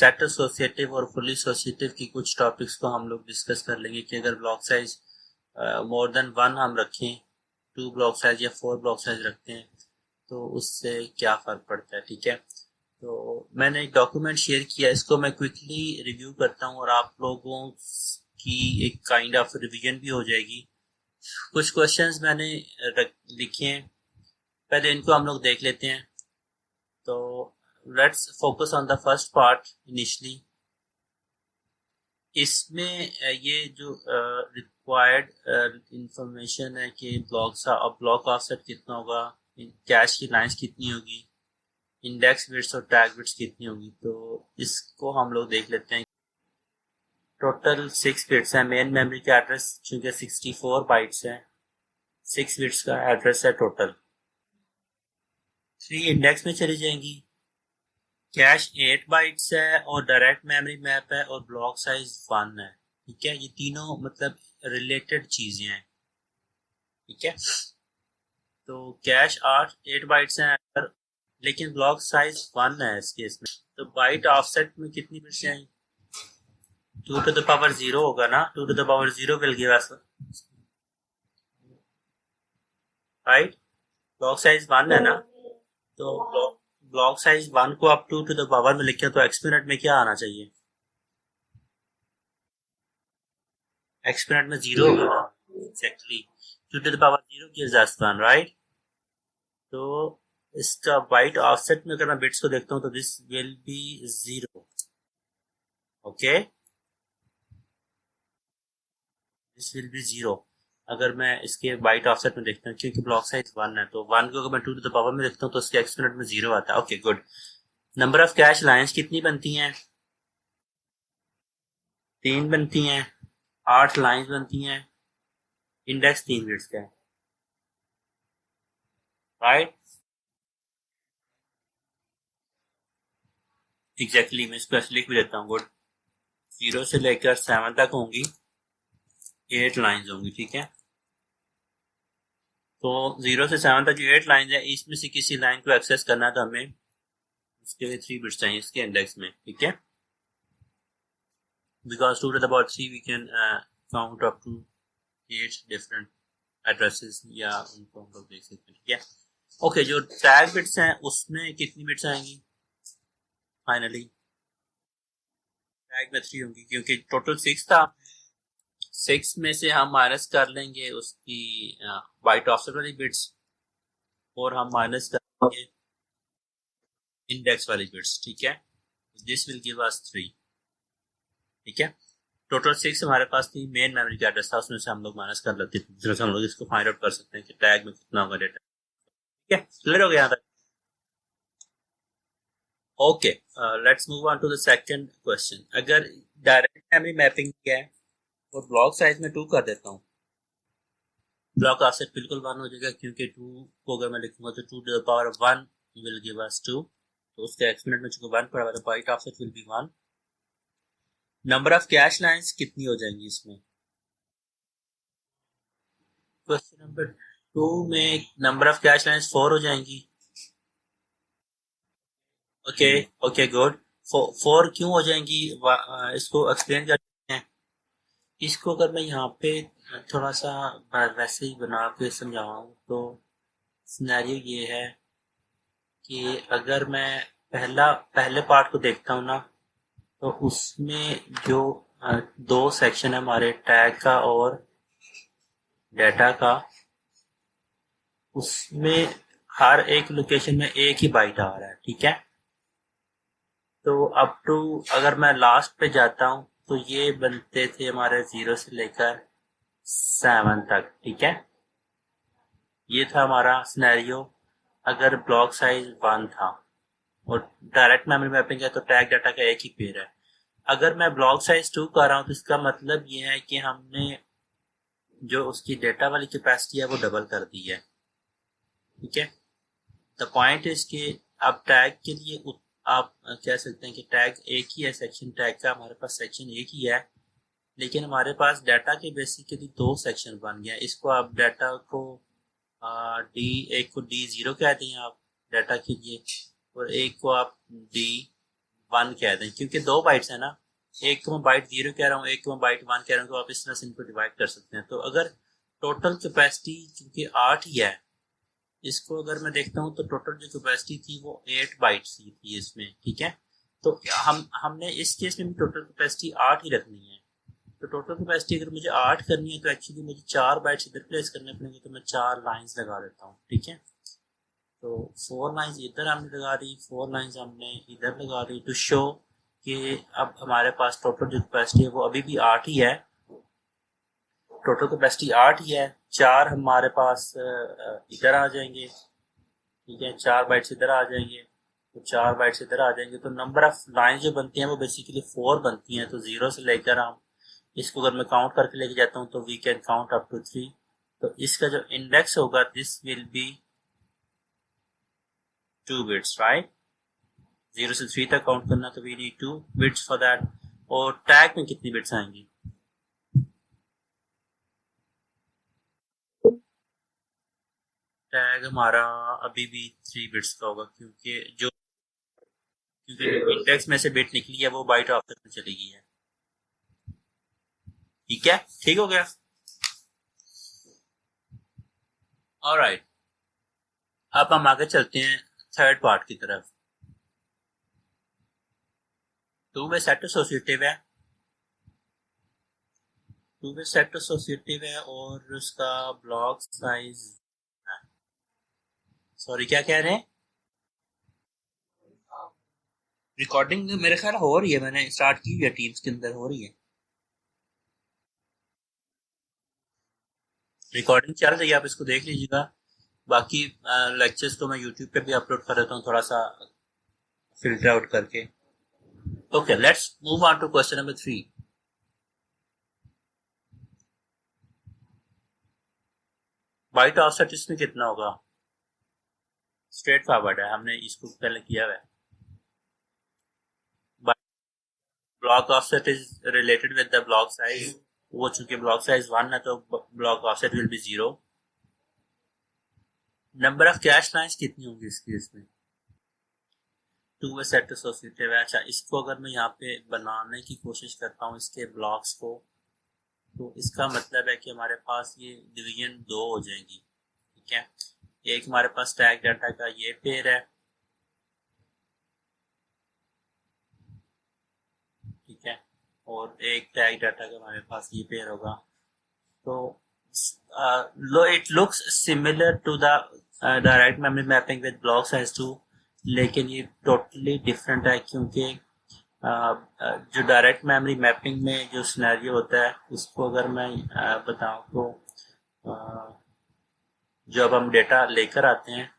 Set associative और fully associative की कुछ टॉपिक्स को हम लोग डिस्कस कर लेंगे कि अगर ब्लॉक साइज मोर देन 1 हम रखें, 2 ब्लॉक साइज या 4 ब्लॉक साइज रखते हैं तो उससे क्या फ़र्क पड़ता है। ठीक है, तो मैंने एक डॉक्यूमेंट शेयर किया, इसको मैं क्विकली रिव्यू करता हूँ और आप लोगों की एक काइंड ऑफ रिवीजन भी हो जाएगी। कुछ क्वेश्चंस मैंने लिखे हैं, पहले इनको हम लोग देख लेते हैं। तो let's focus on the first part initially. इसमें ये जो रिक्वायर्ड इंफॉर्मेशन है कि ब्लॉक ऑफसेट कितना होगा, कैश की लाइंस कितनी होगी, इंडेक्स बिट्स और टैग बिट्स कितनी होगी, तो इसको हम लोग देख लेते हैं। टोटल 6 बिट्स है। मेन मेमोरी का एड्रेस चूंकि 64 बाइट्स है, 6 बिट्स का एड्रेस है टोटल। 3 इंडेक्स में चली जाएंगी, कैश 8 बाइट्स है और डायरेक्ट मेमोरी मैप है और ब्लॉक साइज 1 है। ठीक है, ये तीनों मतलब रिलेटेड चीजें हैं। ठीक है, तो कैश 8 बाइट्स हैं अगर, लेकिन ब्लॉक साइज 1 है इस केस में, तो बाइट ऑफसेट में कितनी बिट्स आएंगी? 2 to the power 0 होगा ना, 2 to the power 0 will give us, right? Block size 1 है ना, तो ब्लॉक साइज 1 को आप 2 to the power में लिखें तो एक्सपोनेंट में क्या आना चाहिए? एक्सपोनेंट में 0 होगा ना, exactly 2 to the power 0 gives us 1, right? तो इसका बाइट ऑफसेट में अगर मैं बिट्स को देखता हूँ तो this will be 0। Okay, this will be 0 अगर मैं इसके बाइट ऑफसेट में देखता हूँ, क्योंकि ब्लॉक साइज 1 है तो 1 को अगर मैं 2 to the power में देखता हूँ तो इसके एक्सपोनेंट में 0 आता है। Okay good. Number of cache lines कितनी बनती हैं? 3 बनती हैं, 8 लाइंस बनती हैं, इंडेक्स 3 बिट्स का है, राइट? एग्जैक्टली, मैं इसको ऐसे लिख भी देता हूँ। गुड। 0 से लेकर 7 तक होंगी, 8 लाइंस होंगी। ठीक है, तो 0 से 7 तक जो 8 लाइंस है, इसमें से किसी लाइन को एक्सेस करना है तो हमें उसके लिए 3 बिट्स चाहिए इसके इंडेक्स में। ठीक है, because 2 to the power 3 we can count up to 8 different addresses, या उनको हम लोग देख सकते हैं। ठीक है, ओके, जो टैग बिट्स हैं उसमें कितनी बिट्स आएंगी? फाइनली टैग में 3 होंगी, क्योंकि टोटल 6 था, 6 में से हम माइनस कर लेंगे उसकी बाइट ऑफसेट वाली बिट्स और हम माइनस करेंगे इंडेक्स वाली बिट्स। ठीक है, दिस विल गिव अस 3। ठीक है, टोटल 6 हमारे पास थी, मेन मेमोरी का एड्रेस था, उसमें से हम लोग माइनस कर लेते थे, दूसरे से हम लोग इसको फाइंड आउट कर सकते हैं कि टैग में कितना होगा डेटा। ठीक है, क्लियर हो गया यहाँ तक? Okay, let's move on to the second question. अगर डायरेक्ट मेमोरी मैपिंग किया है और ब्लॉक साइज में 2 कर देता हूँ, ब्लॉक ऑफसेट बिल्कुल 1 हो जाएगा, क्योंकि 2 को अगर मैं लिखूंगा तो 2 to the power 1 will give us 2, तो उसके एक्सपोनेंट में चूंकि 1 पड़ा हुआ है तो byte offset will be 1। Number of cache lines कितनी हो जाएंगी इसमें? क्वेश्चन नंबर 2 में नंबर ऑफ कैश लाइंस 4 हो जाएंगी। Okay, okay good. 4 क्यों हो जाएंगी? इसको एक्सप्लेन करते हैं। इसको अगर मैं यहाँ पे थोड़ा सा वैसे ही बना के समझाऊँ तो सिनेरियो ये है कि अगर मैं पहले पार्ट को देखता हूँ ना, तो उसमें जो 2 सेक्शन है हमारे, टैग का और डेटा का, उसमें हर एक लोकेशन में एक ही बाइट आ रहा है। ठीक है, तो अप टू अगर मैं लास्ट पे जाता हूँ तो ये बनते थे हमारे 0 से लेकर 7 तक। ठीक है, ये था हमारा सिनेरियो अगर ब्लॉक साइज 1 था और डायरेक्ट मेमोरी मैपिंग है तो टैग डाटा का एक ही पेयर है। अगर मैं ब्लॉक साइज 2 कर रहा हूँ तो इसका मतलब ये है कि हमने जो उसकी डेटा वाली कैपेसिटी है वो डबल कर दी है। ठीक है, द पॉइंट इज कि आप टैग के लिए आप कह सकते हैं कि टैग एक ही है, सेक्शन टैग का हमारे पास सेक्शन एक ही है, लेकिन हमारे पास डाटा के बेसिकली 2 सेक्शन बन गया। इसको आप डाटा को डी, एक को D0 कहते हैं आप डाटा के लिए, और एक को आप D1 1 कह दें, क्योंकि 2 बाइट्स है ना, एक को मैं बाइट 0 कह रहा हूँ, एक को मैं बाइट 1 कह रहा हूँ, तो आप इस तरह से इनको डिवाइड कर सकते हैं। तो अगर टोटल कैपेसिटी चूंकि 8 ही है, इसको अगर मैं देखता हूँ तो टोटल जो कैपेसिटी थी वो 8 बाइट्स की थी इसमें, ठीक है। तो हमने इस केस में भी टोटल कैपेसिटी 8 ही रखनी है। तो टोटल कैपेसिटी अगर मुझे 8 करनी है तो एक्चुअली मुझे 4 बाइट्स इधर प्लेस करने पड़ेंगे, तो मैं 4 लाइंस लगा देता हूँ, ठीक है। तो 4 लाइंस इधर हमने लगा दी, 4 लाइंस हमने इधर लगा दी, टू शो कि अब हमारे पास टोटल जो कैपेसिटी है वो अभी भी 8 ही है। टोटल कैपेसिटी 8 ही है, 4 हमारे पास इधर आ जाएंगे, ठीक है, 4 बाइट्स इधर आ जाएंगे, तो 4 बाइट्स इधर आ जाएंगे, तो नंबर ऑफ लाइन जो बनती हैं वो बेसिकली 4 बनती हैं। तो 0 से लेकर हम इसको अगर मैं काउंट करके लेके जाता हूँ तो we can count up to 3। तो इसका जो इंडेक्स होगा this will be 2 bits, right. 0 से 3 तक काउंट करना तो we need 2 bits for that. और टैग में कितनी बिट्स आएंगी? टैग हमारा अभी भी 3 बिट्स का होगा, क्योंकि इंडेक्स में से बिट निकली है वो बाइट ऑफसेट में चली गई है, ठीक है। ठीक हो गया, ऑलराइट। अब हम आगे चलते हैं थर्ड पार्ट की तरफ। टू वे सेट एसोसिएटिव है, टू वे सेट एसोसिएटिव है और उसका ब्लॉक साइज, सॉरी क्या कह रहे हैं? रिकॉर्डिंग मेरे ख्याल हो रही है, मैंने स्टार्ट की हुई है, टीम्स के अंदर हो रही है रिकॉर्डिंग, चल रही है, आप इसको देख लीजिएगा। बाकी लेक्चर्स तो मैं यूट्यूब पे भी अपलोड कर देता हूँ थोड़ा सा फिल्टर आउट करके। Okay, let's move on to question number 3। Byte offset इसमें कितना होगा? स्ट्रेट फॉरवर्ड है, हमने इसको पहले किया हुआ है। Block offset is related with the block size, वो चूंकि ब्लॉक साइज 1 है तो block offset will be 0। Number of cache lines कितनी होंगी इस केस में? टू वे सेट एसोसिएटिव है। अच्छा, इसको अगर मैं यहाँ पे बनाने की कोशिश करता हूँ इसके ब्लॉक्स को, तो इसका मतलब है कि हमारे पास ये डिवीजन 2 हो जाएंगी, ठीक है। एक हमारे पास टैग डाटा का ये पेयर है, ठीक है, और एक टैग डाटा का हमारे पास ये पेयर होगा। तो it looks similar to the direct memory mapping with block size 2, लेकिन ये टोटली डिफरेंट है, क्योंकि जो डायरेक्ट मेमोरी मैपिंग में जो सिनेरियो होता है उसको अगर मैं बताऊं तो जब हम डेटा लेकर आते हैं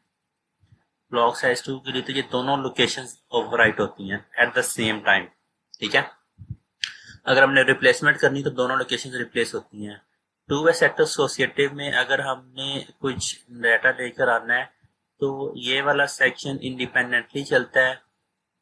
ब्लॉक साइज 2 के लिए, तो ये दोनों लोकेशंस ओवरराइट होती हैं एट द सेम टाइम, ठीक है। अगर हमने रिप्लेसमेंट करनी तो दोनों लोकेशन रिप्लेस होती हैं। टू वे सेट एसोसिएटिव में अगर हमने कुछ डाटा लेकर आना है तो ये वाला सेक्शन इंडिपेंडेंटली चलता है,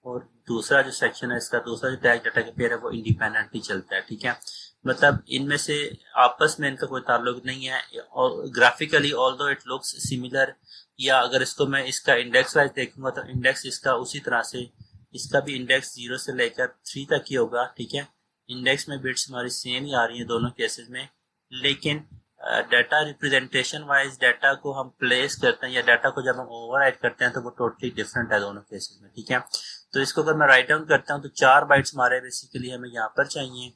और दूसरा जो सेक्शन है इसका, दूसरा जो टैग डाटा का पेयर है वो इंडिपेंडेंटली चलता है, ठीक है। मतलब इनमें से आपस में इनका कोई ताल्लुक नहीं है, और graphically although it looks similar, या अगर इसको मैं इसका इंडेक्स वाइज देखूंगा तो इंडेक्स इसका उसी तरह से, इसका भी इंडेक्स 0 से लेकर 3 तक ही होगा, ठीक है। इंडेक्स में बिट्स हमारी सेम ही आ रही है दोनों केसेस में, लेकिन डाटा रिप्रेजेंटेशन वाइज डाटा को हम प्लेस करते हैं या डाटा को जब हम ओवरराइट करते हैं तो वो टोटली डिफरेंट है दोनों केसेस में, ठीक है। तो इसको अगर मैं राइट डाउन करता हूँ तो 4 बाइट्स हमारे बेसिकली हमें यहाँ पर चाहिए,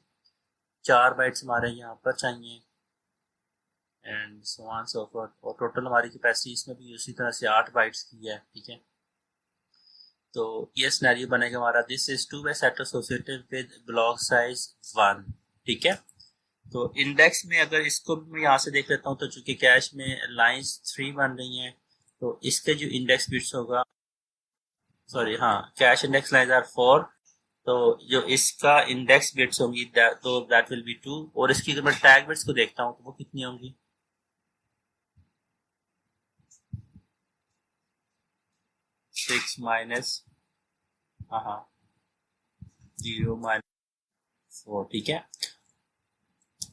4 बाइट्स हमारे यहाँ पर चाहिए, and so on so forth. और टोटल हमारी कैपेसिटी इसमें भी उसी तरह से 8 बाइट्स की है, ठीक है। तो ये सिनेरियो बनेगा हमारा, this is two way set associated with block size 1, ठीक है। तो इंडेक्स में अगर इसको मैं यहाँ से देख लेता हूँ तो चूंकि कैश में लाइंस 3 बन रही हैं, तो इसके जो इंडेक्स बिट्स होगा, सॉरी हाँ, कैश इंडेक्स लाइंस आर 4, तो जो इसका इंडेक्स बिट्स होंगी तो दैट विल बी 2, और इसकी अगर मैं टैग बिट्स को देखता हूँ तो वो कितनी होंगी? 6 माइनस, हाँ 0 माइनस 4, ठीक है।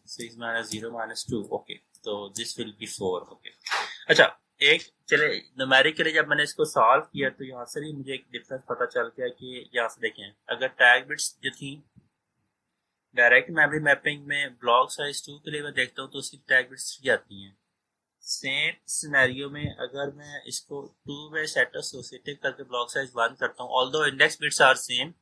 6 माइनस 0 माइनस 2, ओके, तो दिस विल बी 4, ओके। अच्छा, एक चले न्यूमेरिकली जब मैंने इसको सॉल्व किया तो यहाँ से भी मुझे एक डिफरेंस पता चल गया कि यहाँ से देखें, अगर टैग बिट्स जो थी डायरेक्ट मेमोरी मैपिंग में ब्लॉक साइज 2 के लिए मैं देखता हूँ तो उसकी टैग बिट्स 3 आती हैं। सेम सिनेरियो में अगर मैं इसको 2 वे सेट एसोसिएटिव करके ब्लॉक साइज 1 करता हूँ, although index bits are same,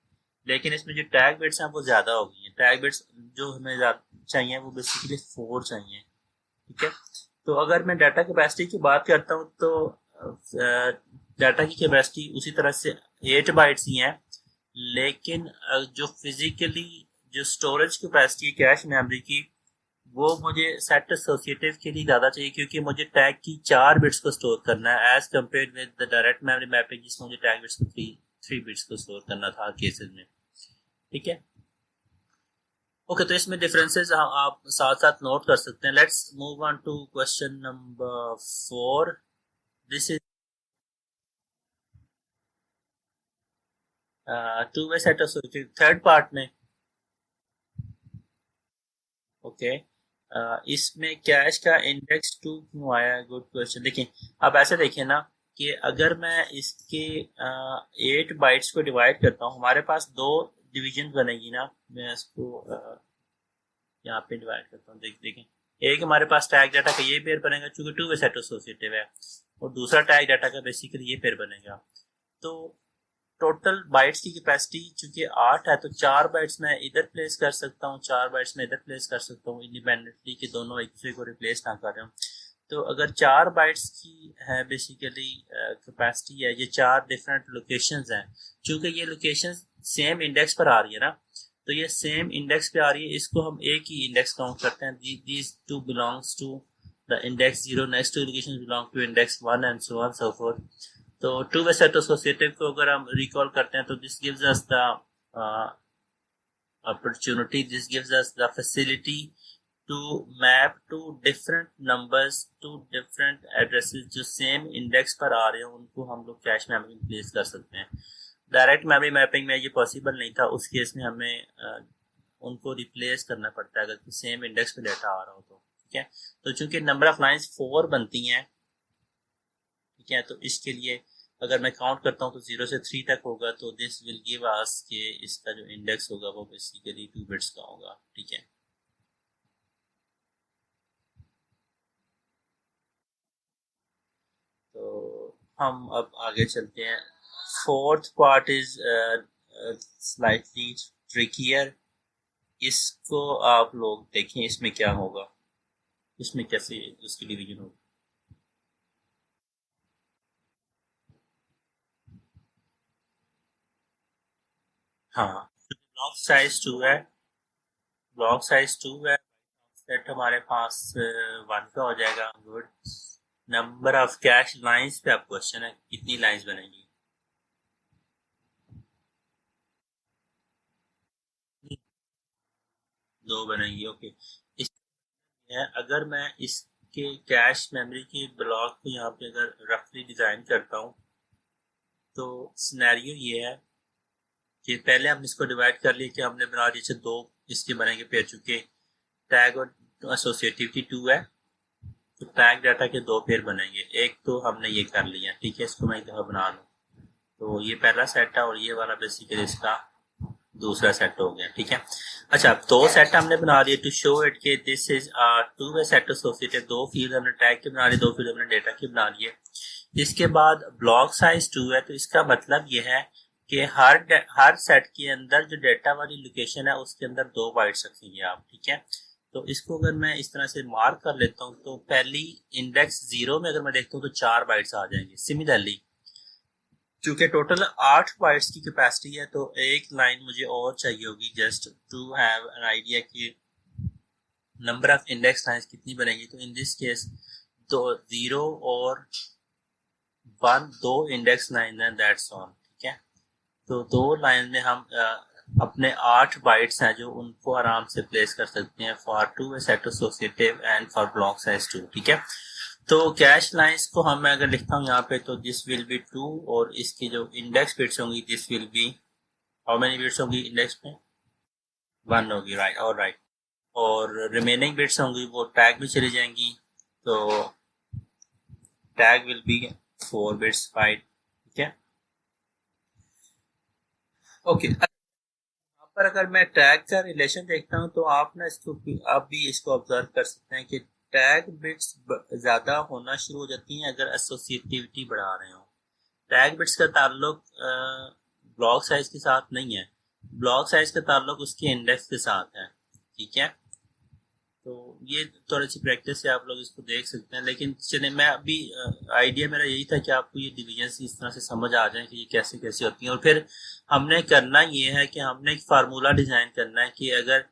लेकिन इसमें जो टैग बिट्स हैं वो ज़्यादा हो गई हैं। टैग बिट्स जो हमें चाहिए वो बेसिकली 4 चाहिए, ठीक है। तो अगर मैं डाटा कैपेसिटी की बात करता हूँ तो डाटा की कैपेसिटी उसी तरह से 8 बाइट्स ही हैं, लेकिन जो फिजिकली जो स्टोरेज कैपेसिटी है कैश मेमोरी की, वो मुझे सेट एसोसिएटिव के लिए ज़्यादा चाहिए, क्योंकि मुझे टैग की 4 बिट्स को स्टोर करना है as compare with the direct memory mapping जिसमें मुझे टैग बिट्स को 3 बिट्स को स्टोर करना था केसेस में, ठीक है। ओके, तो इसमें डिफरेंसेस आप साथ साथ नोट कर सकते हैं। Let's move on to question number 4। This is two way set associative third part में। ओके, इसमें कैश का इंडेक्स 2 क्यों आया है? Good question. देखिए, आप ऐसे देखिए ना कि अगर मैं इसके 8 बाइट्स को डिवाइड करता हूँ, हमारे पास 2 डिवीजन बनेगी ना। मैं इसको यहाँ पे डिवाइड करता हूँ, देखें, एक हमारे पास टैग डाटा का ये पेयर बनेगा चूंकि 2 वे सेट एसोसिएटिव है, और दूसरा टैग डाटा का बेसिकली ये पेयर बनेगा। तो टोटल बाइट्स की कैपेसिटी चूंकि 8 है तो 4 बाइट्स मैं इधर प्लेस कर सकता हूँ, 4 बाइट्स मैं इधर प्लेस कर सकता हूँ, इंडिपेंडेंटली कि दोनों एक दूसरे को रिप्लेस ना कर रहे हो। तो अगर 4 बाइट्स की है बेसिकली कैपेसिटी है, ये 4 डिफरेंट लोकेशंस हैं, चूंकि ये लोकेशंस सेम इंडेक्स पर आ रही है ना, तो ये सेम इंडेक्स पे आ रही है, इसको हम एक ही इंडेक्स काउंट करते हैं। These two belongs to the index 0, next two locations belong to index 1 and so on so forth. तो टू वे सेट एसोसिएटिव को अगर हम रिकॉल करते हैं तो this gives us the opportunity, this gives us the facility to map to different numbers to different addresses जो same index पर आ रहे हैं, उनको हम लोग कैश मेमोरी में प्लेस कर सकते हैं। डायरेक्ट मेमोरी मैपिंग में ये पॉसिबल नहीं था, उस केस में हमें उनको रिप्लेस करना पड़ता है अगर सेम इंडेक्स पे डाटा आ रहा हो तो, ठीक है। तो चूंकि नंबर ऑफ लाइंस 4 बनती हैं, ठीक है, तो इसके लिए अगर मैं काउंट करता हूँ तो 0 से 3 तक होगा, तो दिस विल गिव अस कि इसका जो इंडेक्स होगा वो बेसिकली 2 बिट्स का होगा, ठीक है। तो हम अब आगे चलते हैं। Fourth part is slightly trickier. इसको आप लोग देखें, इसमें क्या होगा, इसमें कैसे उसकी डिवीजन होगी। हाँ, ब्लॉक साइज 2 है, ब्लॉक साइज 2 है, सेट हमारे पास 1 का हो जाएगा। Good. Number of cache lines पे आप क्वेश्चन है, कितनी लाइंस बनेगी? 2 बनेगी। ओके, इस है अगर मैं इसके कैश मेमोरी की ब्लॉक को यहाँ पे अगर रफली डिजाइन करता हूँ तो सिनेरियो ये है कि पहले हम इसको डिवाइड कर लिए कि हमने बना दिए 2 इसके बनेंगे पेयर, चुके टैग और एसोसिएटिव की 2 है तो टैग डाटा के 2 पेयर बनेंगे। एक तो हमने ये कर लिया, ठीक है, इसको मैं एक दफा बना लूँ तो ये पहला सेट है और ये वाला बेसिकली इसका दूसरा सेट हो गया, ठीक है। अच्छा, 2 सेट हमने बना दिए टू शो इट के this is 2 way set associated. 2 field हमने टैग के बना लिए, 2 फील्ड हमने डेटा के बना लिए। इसके बाद ब्लॉक साइज 2 है, तो इसका मतलब ये है कि हर सेट के अंदर जो डेटा वाली लोकेशन है उसके अंदर 2 बाइट्स रखेंगे आप, ठीक है। तो इसको अगर मैं इस तरह से मार्क कर लेता हूँ तो पहली इंडेक्स 0 में अगर मैं देखता हूँ तो 4 बाइट्स आ जाएंगे। सिमिलरली चूंकि टोटल 8 बाइट्स की कैपेसिटी है तो एक लाइन मुझे और चाहिए होगी just to have an idea कि नंबर ऑफ इंडेक्स लाइंस कितनी बनेगी। तो इन दिस केस 0 और 1 2 इंडेक्स लाइन है, दैट्स ऑल, ठीक है। तो 2 लाइन में हम अपने 8 बाइट्स हैं जो उनको आराम से प्लेस कर सकते हैं for 2 way set associative and for block size 2, ठीक है। तो कैश लाइंस को हम मैं अगर लिखता हूँ यहाँ पे तो दिस विल बी 2 और इसकी जो इंडेक्स बिट्स होंगी this will B, how many bits होंगी इंडेक्स में? 1 होगी, राइट, और राइट। और रिमेनिंग बिट्स होंगी वो टैग में चली जाएंगी। तो tag will be 4 bits wide, ठीक है। ओके, यहाँ पर अगर मैं टैग का रिलेशन देखता हूँ तो आप ना इसको, आप भी इसको ऑब्जर्व कर सकते हैं कि टैग बिट्स ज़्यादा होना शुरू हो जाती हैं अगर एसोसिएटिविटी बढ़ा रहे हो। टैग बिट्स का ताल्लुक ब्लॉक साइज के साथ नहीं है, ब्लॉक साइज का ताल्लुक उसके इंडेक्स के साथ है, ठीक है। तो ये थोड़ी सी प्रैक्टिस से आप लोग इसको देख सकते हैं। लेकिन चलिए, मैं अभी आइडिया मेरा यही था कि आपको ये डिवीजन इस तरह से समझ आ जाए कि ये कैसे कैसे होती हैं। और फिर हमने करना ये है कि हमने एक फार्मूला डिजाइन करना है कि अगर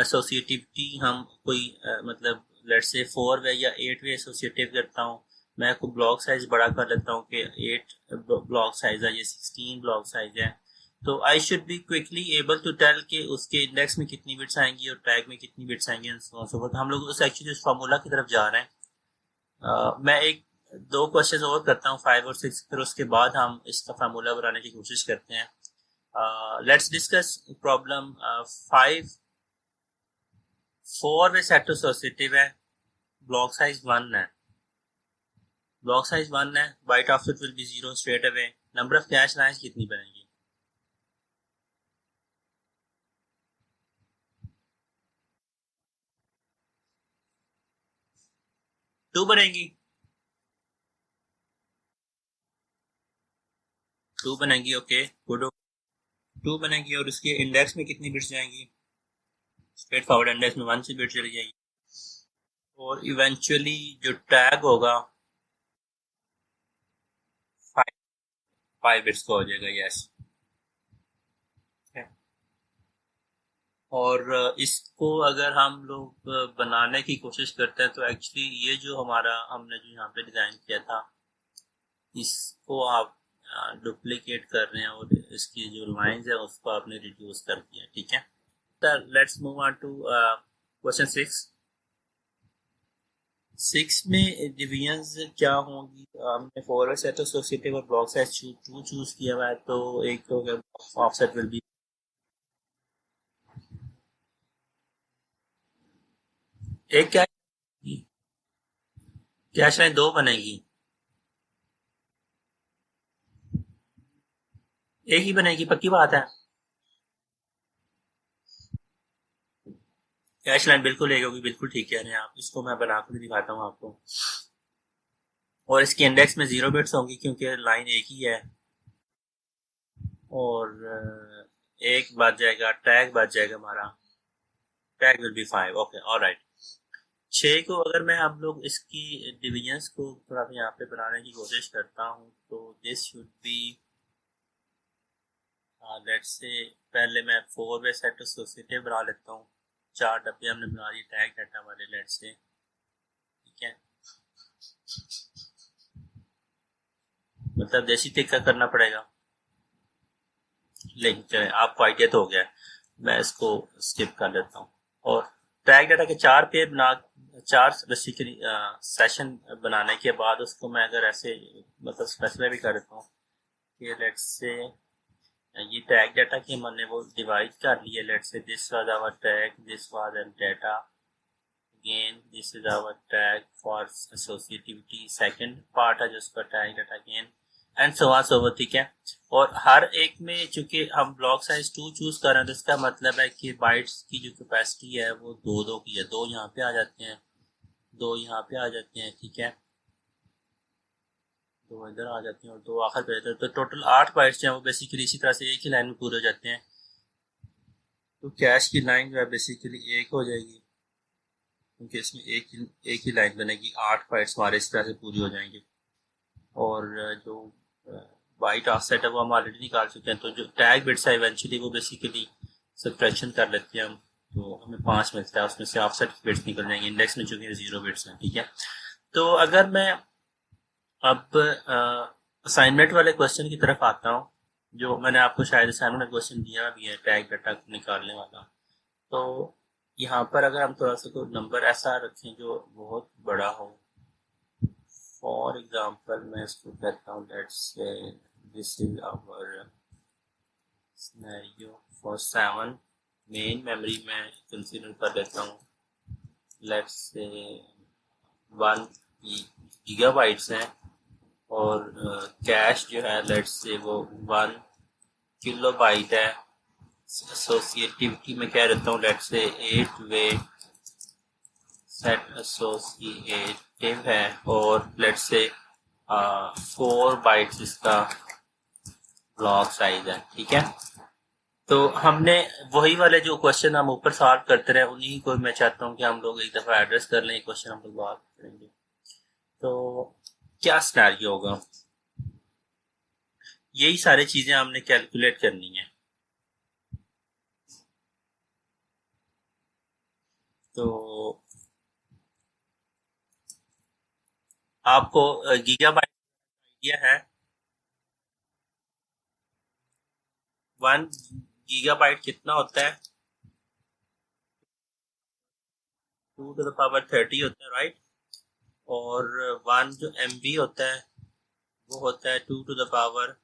एसोसिएटिविटी हम कोई मतलब लेट्स से 4 वे या 8 वे एसोसिएटिव करता हूँ, मैं को ब्लॉक साइज बड़ा कर लेता हूँ कि 8 ब्लॉक साइज है, ये 16 ब्लॉक साइज है, तो I should be quickly able to tell कि उसके इंडेक्स में कितनी बिट्स आएंगी और टैग में कितनी बिट्स आएंगी एंड सो ऑन। हम लोग उस एक्चुअली उस फार्मूला की तरफ जा रहे हैं। मैं एक दो क्वेश्चन और करता हूँ, 5 और 6, फिर उसके बाद हम इसका फार्मूला बनाने की कोशिश करते हैं। Let's discuss problem 5। 4 way set associative है, ब्लॉक साइज 1 है, ब्लॉक साइज 1 है, byte offset will be 0 straight away, number of cache lines कितनी बनेगी? 2 बनेगी, 2 बनेगी, ओके गुड। 2 बनेगी और उसके इंडेक्स में कितनी बिट्स जाएंगी? स्ट्रेट फॉरवर्ड इंडेक्स में 1 से बिट चली जाएगी। और इवेंचुअली जो टैग होगा 5 बिट्स का हो जाएगा, यस। और इसको अगर हम लोग बनाने की कोशिश करते हैं तो एक्चुअली ये जो हमारा हमने जो यहाँ पे डिजाइन किया था, इसको आप डुप्लीकेट कर रहे हैं और इसकी जो लाइंस है उसको आपने रिड्यूस कर दिया, ठीक है। Let's move on to question 6। 6 में डिवीजन्स क्या होंगी? हमने 4 सेट एसोसिएटिव और ब्लॉक साइज 2 चूज किया हुआ है, तो एक हो गया ऑफसेट विल बी, एक क्या, कैश लाइन 2 बनेगी, एक ही बनेगी, पक्की बात है। कैश लाइन बिल्कुल एक होगी, बिल्कुल ठीक कह रहे हैं आप, इसको मैं बना कर दिखाता हूँ आपको। और इसके इंडेक्स में 0 बिट्स होंगी क्योंकि लाइन एक ही है, और एक बच जाएगा, टैग बच जाएगा हमारा, tag will be 5, okay alright. 6 को अगर मैं हम लोग इसकी डिविजन्स को थोड़ा सा यहाँ पे बनाने की कोशिश करता हूँ तो this should B, let's say पहले मैं 4 वे सेट एसोसिएटिव बना लेता हूँ। 4 डब्बे हमने बना लिए टैग डाटा वाले, लेट्स से, ठीक है। मतलब देसी तरीका करना पड़ेगा, लेकिन चले आपको आइडिया तो हो गया है, मैं इसको स्किप कर लेता हूँ। और टैग डाटा के 4 पेयर बना, 4 बेसिकली सेशन बनाने के बाद उसको मैं अगर ऐसे मतलब स्पेसिफाई भी कर देता हूँ कि लेट्स से ये टैग डाटा की हमने वो डिवाइड कर लिया, let's say this was our tag, this was our data, again this is our tag for associativity, second part है जिसका tag data again and so on so, ठीक है। और हर एक में चूंकि हम ब्लॉक साइज 2 चूज कर रहे हैं तो इसका मतलब है कि बाइट्स की जो कैपेसिटी है वो 2 की है, 2 यहाँ पे आ जाते हैं, 2 यहाँ पे आ जाते हैं, ठीक है, 2 इधर आ जाते हैं और 2 आखिर पे रहते हैं, तो टोटल 8 बाइट्स जो है वो बेसिकली इसी तरह से एक ही लाइन में पूरे हो जाते हैं। तो कैश की लाइन जो है बेसिकली एक हो जाएगी क्योंकि इसमें एक ही लाइन बनेगी, 8 बाइट्स हमारे इस तरह से पूरी हो जाएंगे। और जो बाइट ऑफसेट है वो हम ऑलरेडी निकाल चुके हैं, तो जो टैग बिट्स है इवेंचुअली वो बेसिकली सब्ट्रैक्शन कर लेते हैं हम, तो हमें 5 मिलता है, उसमें से ऑफसेट बिट्स निकल जाएंगे, इंडेक्स में चूंकि 0 बिट्स हैं, ठीक है। तो अगर मैं अब असाइनमेंट वाले क्वेश्चन की तरफ आता हूँ, जो मैंने आपको शायद असाइनमेंट में क्वेश्चन दिया भी है टैग डाटा निकालने वाला, तो यहाँ पर अगर हम थोड़ा सा कोई नंबर ऐसा रखें जो बहुत बड़ा हो, फॉर एग्जाम्पल मैं इसको कहता हूँ let's say this is our scenario for 7, main memory में कंसीडर कर लेता हूँ, लेट्स से 1 गीगाबाइट्स हैं और कैश जो है लेट्स से वो 1 किलोबाइट है। एसोसिएटिविटी में क्या रहता हूँ, लेट्स से 8 वे सेट एसोसिएटिव है और लेट्स से 4 बाइट्स इसका ब्लॉक साइज है। ठीक है, तो हमने वही वाले जो क्वेश्चन हम ऊपर सॉल्व करते रहे उन्हीं को मैं चाहता हूँ कि हम लोग एक दफा एड्रेस कर लें। क्वेश्चन हम लोग बात करेंगे तो क्या सिनेरियो होगा, यही सारी चीजें हमने कैलकुलेट करनी है। तो आपको गीगाबाइट आइडिया है? 1 गीगाबाइट कितना होता है? 2 टू द पावर 30 होता है, राइट। और 1 जो MB होता है वो होता है 2 टू द पावर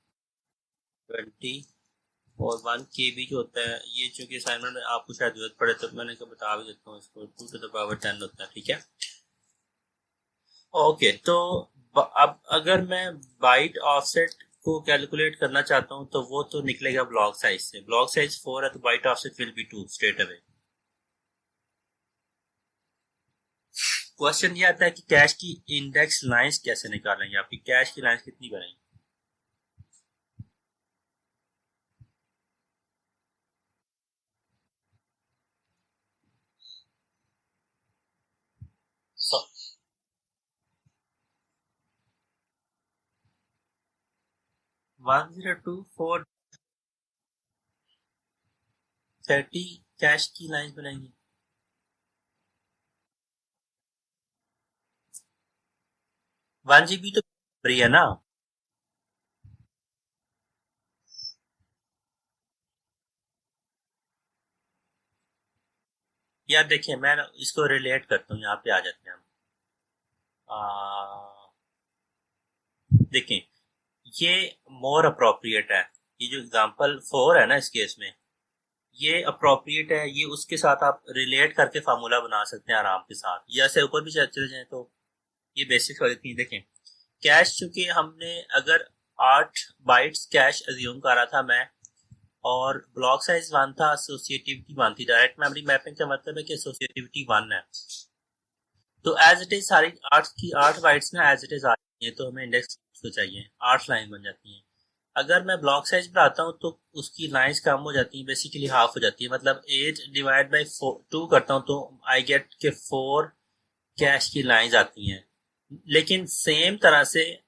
20। और 1 KB जो होता है, ये चूंकि असाइनमेंट में आपको शायद जरूरत पड़े तो मैंने कहा बता भी देता हूँ इसको, 2 टू द पावर 10 होता है। ठीक है, ओके। तो अब अगर मैं बाइट ऑफसेट को कैलकुलेट करना चाहता हूँ तो वो तो निकलेगा ब्लॉक साइज से। ब्लॉक साइज 4 है तो byte offset will be 2 straight away. Question ये आता है कि कैश की इंडेक्स लाइंस कैसे निकालेंगे, आपकी कैश की लाइंस कितनी बनेंगी? So, 1024 30 कैश की लाइंस बनेंगी। 1 GB तो फ्री है ना। यार देखिए, मैं इसको रिलेट करता हूँ, यहाँ पे आ जाते हैं हम। देखें, ये मोर अप्रोप्रिएट है। ये जो एग्जांपल 4 है ना इस केस में, ये अप्रोप्रिएट है। ये उसके साथ आप रिलेट करके फार्मूला बना सकते हैं आराम के साथ। या से ऊपर भी चले जाए तो ये बेसिक्स वाली थी। देखें, कैश चूंकि हमने अगर 8 बाइट्स कैश अज्यूम करा था मैं, और ब्लॉक साइज 1 था, एसोसिएटिविटी 1 थी। डायरेक्ट मेमोरी मैपिंग का मतलब है कि एसोसिएटिविटी 1 है। तो एज इट इज सारी 8 बाइट्स ना एज इट इज आ जाती है, तो हमें इंडेक्स तो चाहिए, 8 लाइन बन जाती हैं। अगर मैं ब्लॉक साइज बढ़ाता हूँ तो उसकी लाइंस कम हो जाती हैं, बेसिकली हाफ हो जाती है। मतलब 8 डिवाइड बाई 2 करता हूँ तो आई गेट के 4 कैश की लाइंस आती हैं। लेकिन सेम तरह से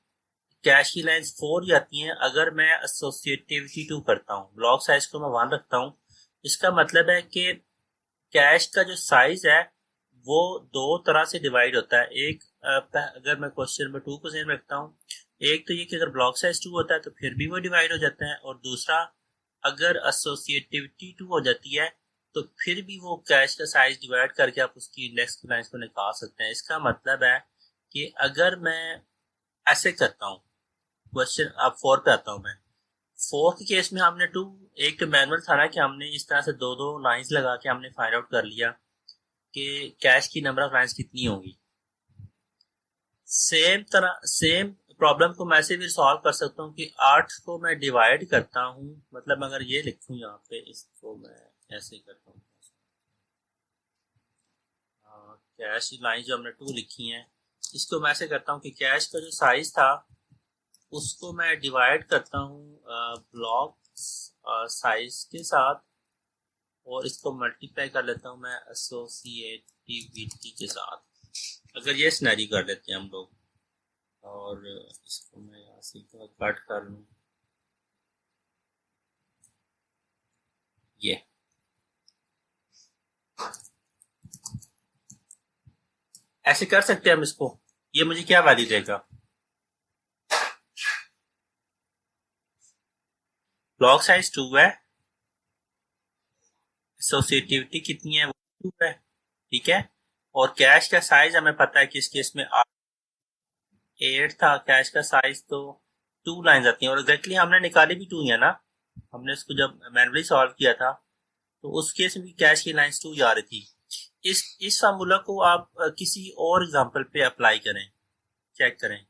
कैश की लाइंस 4 ही आती हैं अगर मैं एसोसिएटिविटी 2 करता हूँ। ब्लॉक साइज को मैं 1 रखता हूँ। इसका मतलब है कि कैश का जो साइज है वो 2 तरह से डिवाइड होता है। एक, अगर मैं क्वेश्चन नंबर 2 को सेम रखता हूँ, एक तो ये कि अगर ब्लॉक साइज 2 होता है तो फिर भी वो डिवाइड हो जाता है, और दूसरा अगर एसोसिएटिविटी 2 हो जाती है तो फिर भी वो कैश का साइज डिवाइड करके आप उसकी इंडेक्स की लाइंस को निकाल सकते हैं। इसका मतलब है कि अगर मैं ऐसे करता हूँ, क्वेश्चन अब 4 पे आता हूँ मैं। 4 के केस में हमने एक तो मैनुअल था ना कि हमने इस तरह से दो दो लाइंस लगा के हमने फाइंड आउट कर लिया कि कैश की नंबर ऑफ लाइंस कितनी होगी। सेम प्रॉब्लम को मैं ऐसे भी सॉल्व कर सकता हूँ कि 8 को मैं डिवाइड करता हूँ। मतलब अगर ये लिखूँ यहाँ पे, इसको मैं ऐसे करता हूँ। कैश लाइन जो हमने 2 लिखी है, इसको मैं ऐसे करता हूँ कि कैश का जो साइज था उसको मैं डिवाइड करता हूँ ब्लॉक साइज के साथ, और इसको मल्टीप्लाई कर लेता हूँ मैं एसोसिएटिविटी के साथ। अगर ये सिनेरियो कर लेते हैं हम लोग, और इसको मैं यहाँ से कट कर लूँ, ये ऐसे कर सकते हैं हम इसको। ये मुझे क्या वैल्यू देगा? ब्लॉक साइज 2 है, एसोसिएटिविटी कितनी है, वो 2 है। ठीक है, और कैश का साइज हमें पता है कि इस केस में 8 था कैश का साइज, तो 2 लाइन आती हैं। और एग्जैक्टली हमने निकाली भी 2 है ना, हमने इसको जब मैनुअली सॉल्व किया था तो उस केस में भी कैश की लाइंस 2 ही आ रही थी। इस फार्मूला को आप किसी और एग्जांपल पे अप्लाई करें। चेक करें।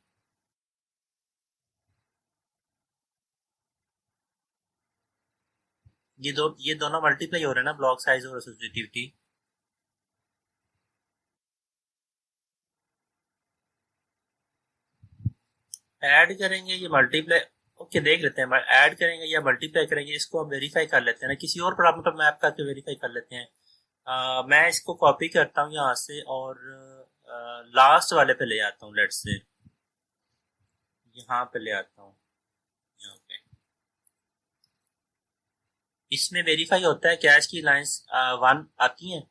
ये दोनों मल्टीप्लाई हो रहे हैं ना, ब्लॉक साइज और एसोसिएटिविटी। ऐड करेंगे ये मल्टीप्लाई, ओके देख लेते हैं ऐड करेंगे या मल्टीप्लाई करेंगे, इसको हम वेरीफाई कर लेते हैं ना, किसी और प्रॉब्लम पर मैप करके वेरीफाई कर लेते हैं। मैं इसको कॉपी करता हूँ यहाँ से और लास्ट वाले पे ले आता हूँ, लेट्स से यहाँ पे ले आता हूँ, यहाँ पे इसमें वेरीफाई होता है कैश की लाइंस 1 आती हैं।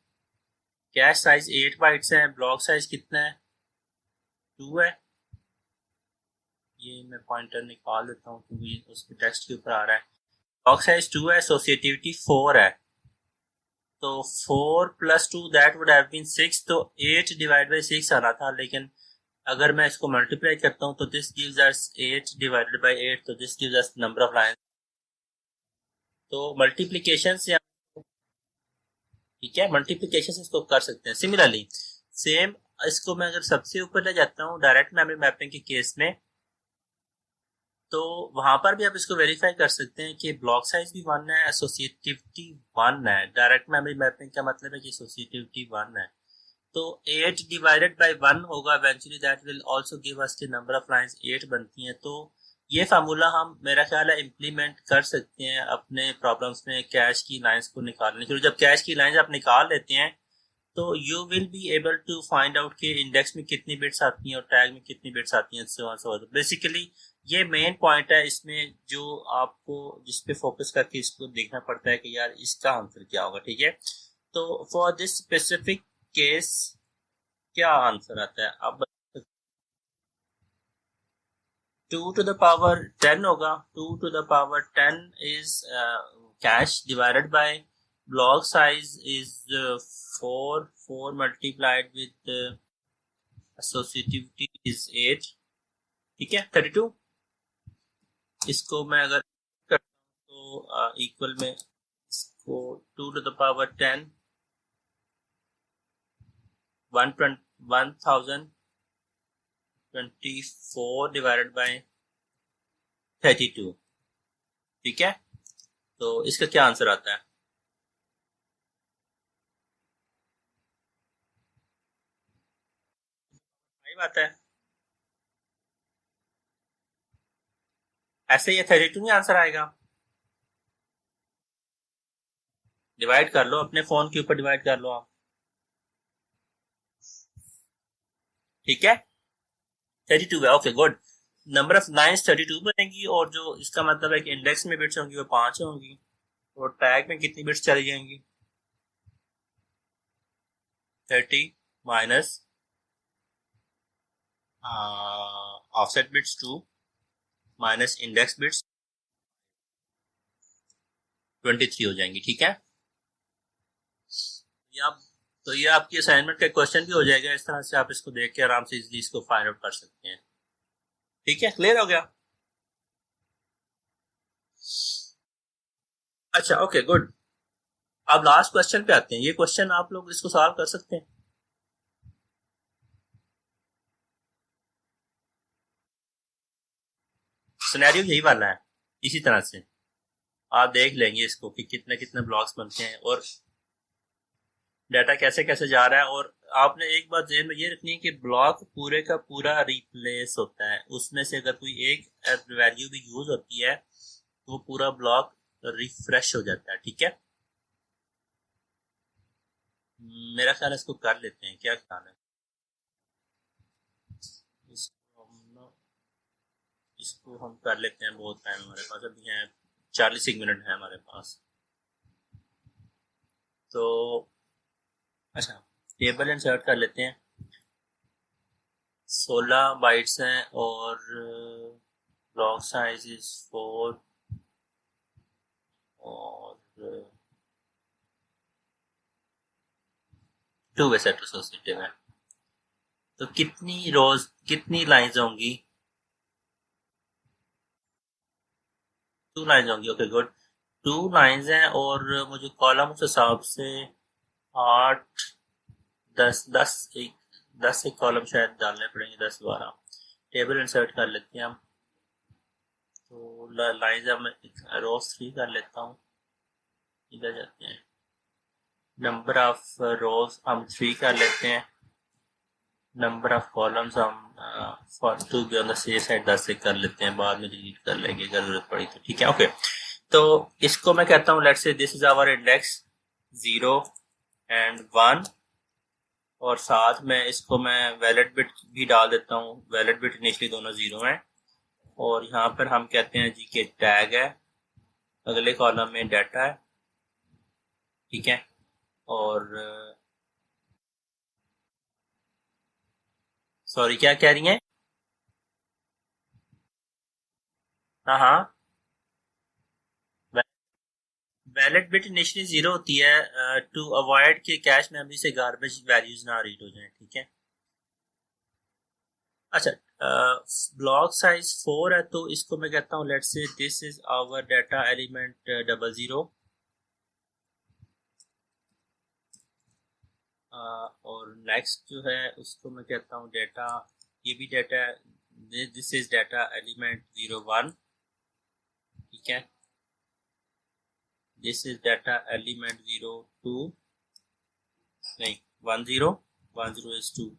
कैश साइज 8 बाइट्स है, ब्लॉक साइज कितना है 2 है। ये मैं पॉइंटर निकाल देता हूँ क्योंकि उसके टेक्स्ट के ऊपर आ रहा है। ब्लॉक साइज 2 है, एसोसिएटिविटी 4 है, तो 4 + 2 दैट वुड हैव बीन 6, तो 8 डिवाइड बाई 6 आना था, लेकिन अगर मैं इसको मल्टीप्लाई करता हूँ तो this gives us 8 divided by 8, तो this gives us number of lines. तो मल्टीप्लिकेशन से, ठीक है, मल्टीप्लिकेशन से इसको कर सकते हैं। सिमिलरली सेम इसको मैं अगर सबसे ऊपर ले जाता हूँ डायरेक्ट मेमोरी मैपिंग के केस में, तो वहां पर भी आप इसको वेरीफाई कर सकते हैं कि ब्लॉक साइज भी 1 है, एसोसिएटिविटी 1 है। डायरेक्ट मेमोरी मैपिंग का मतलब है कि एसोसिएटिविटी 1 है, तो 8 डिवाइडेड बाय 1 होगा eventually, that will also give us the number of lines 8 बनती हैं। तो ये फार्मूला हम मेरा ख्याल है इम्प्लीमेंट कर सकते हैं अपने प्रॉब्लम्स में कैश की लाइंस को निकालने के लिए। जब कैश की लाइंस आप निकाल लेते हैं तो you will be able to find out कि इंडेक्स में कितनी बिट्स आती हैं और टैग में कितनी बिट्स आती हैं, सो ऑन सो। बेसिकली ये मेन पॉइंट है इसमें, जो आपको जिस पे फोकस करके इसको देखना पड़ता है कि यार इसका आंसर क्या होगा, ठीक है। तो फॉर दिस स्पेसिफिक केस क्या आंसर आता है अब? 2 to the power 10 होगा। 2 to the power 10 is cash divided by block size is 4, 4 multiplied with associativity is 8, ठीक है 32। इसको मैं अगर करता हूँ तो इक्वल में इसको 2 to the power 10 1024 divided by 32, ठीक है। तो इसका क्या आंसर आता है? सही बात है, ऐसे ये 32 में आंसर आएगा। डिवाइड कर लो, अपने फोन के ऊपर डिवाइड कर लो आप, ठीक है। 32 है, okay good. Number of lines 32 बनेगी, और जो इसका मतलब है कि इंडेक्स में बिट्स होंगी वो 5 होंगी, और टैग में कितनी बिट्स चली जाएंगी? 30 minus offset bits 2 minus index bits 23 हो जाएंगी, ठीक है। ये आप, तो ये आपकी असाइनमेंट का क्वेश्चन भी हो जाएगा, इस तरह से आप इसको देख के आराम से इजीली इसको फाइंड आउट कर सकते हैं, ठीक है। क्लियर हो गया? अच्छा ओके गुड। अब लास्ट क्वेश्चन पे आते हैं। ये क्वेश्चन आप लोग इसको सॉल्व कर सकते हैं। सिनेरियो यही वाला है, इसी तरह से आप देख लेंगे इसको कि कितने कितने ब्लॉक्स बनते हैं और डाटा कैसे कैसे जा रहा है। और आपने एक बात ध्यान में ये रखनी है कि ब्लॉक पूरे का पूरा रिप्लेस होता है, उसमें से अगर कोई एक वैल्यू भी यूज होती है तो वो पूरा ब्लॉक रिफ्रेश हो जाता है, ठीक है। मेरा ख्याल है इसको कर लेते हैं, क्या ख्याल है? इसको हम कर लेते हैं, बहुत टाइम हमारे पास अभी है, 40 मिनट है हमारे पास। तो अच्छा, टेबल इंसर्ट कर लेते हैं। 16 बाइट्स हैं और ब्लॉक साइज इज 4 और 2 वे सेट एसोसिएटिव है। तो कितनी रोज, कितनी लाइंस होंगी? 2 लाइंस होंगी, ओके गुड। 2 लाइंस हैं और मुझे कॉलम उस हिसाब से 8, 10 10 एक 10 एक कॉलम शायद डालने पड़ेंगे, 10 12। टेबल इंसर्ट कर लेते हैं हम। तो लाइन्स अब मैं रोज 3 कर लेता हूँ। इधर जाते हैं, नंबर ऑफ रोज हम 3 कर लेते हैं, नंबर ऑफ कॉलम्स हम for to be on the safe side 10 से कर लेते हैं, बाद में डिलीट कर लेंगे अगर जरूरत पड़ी तो। ठीक है, ओके। तो इसको मैं कहता हूँ let's say this is our index 0 and 1, और साथ में इसको मैं वैलिड बिट भी डाल देता हूँ। वैलिड बिट इनिशियली दोनों 0 हैं, और यहाँ पर हम कहते हैं जी के टैग है, अगले कॉलम में डाटा है। ठीक है, और सॉरी क्या कह रही हैं? हाँ हाँ, वैलिड बिट इनिशियली 0 होती है टू अवॉइड कि कैश मेमोरी से गार्बेज वैल्यूज ना रीड हो जाए। ठीक है, अच्छा। ब्लॉक साइज 4 है, तो इसको मैं कहता हूँ let's say this is our data element 00, और नेक्स्ट जो है उसको मैं कहता हूँ डाटा, ये भी data, this is data element 01। ठीक है, दिस इज डाटा एलिमेंट 02, नहीं 10 इज 2,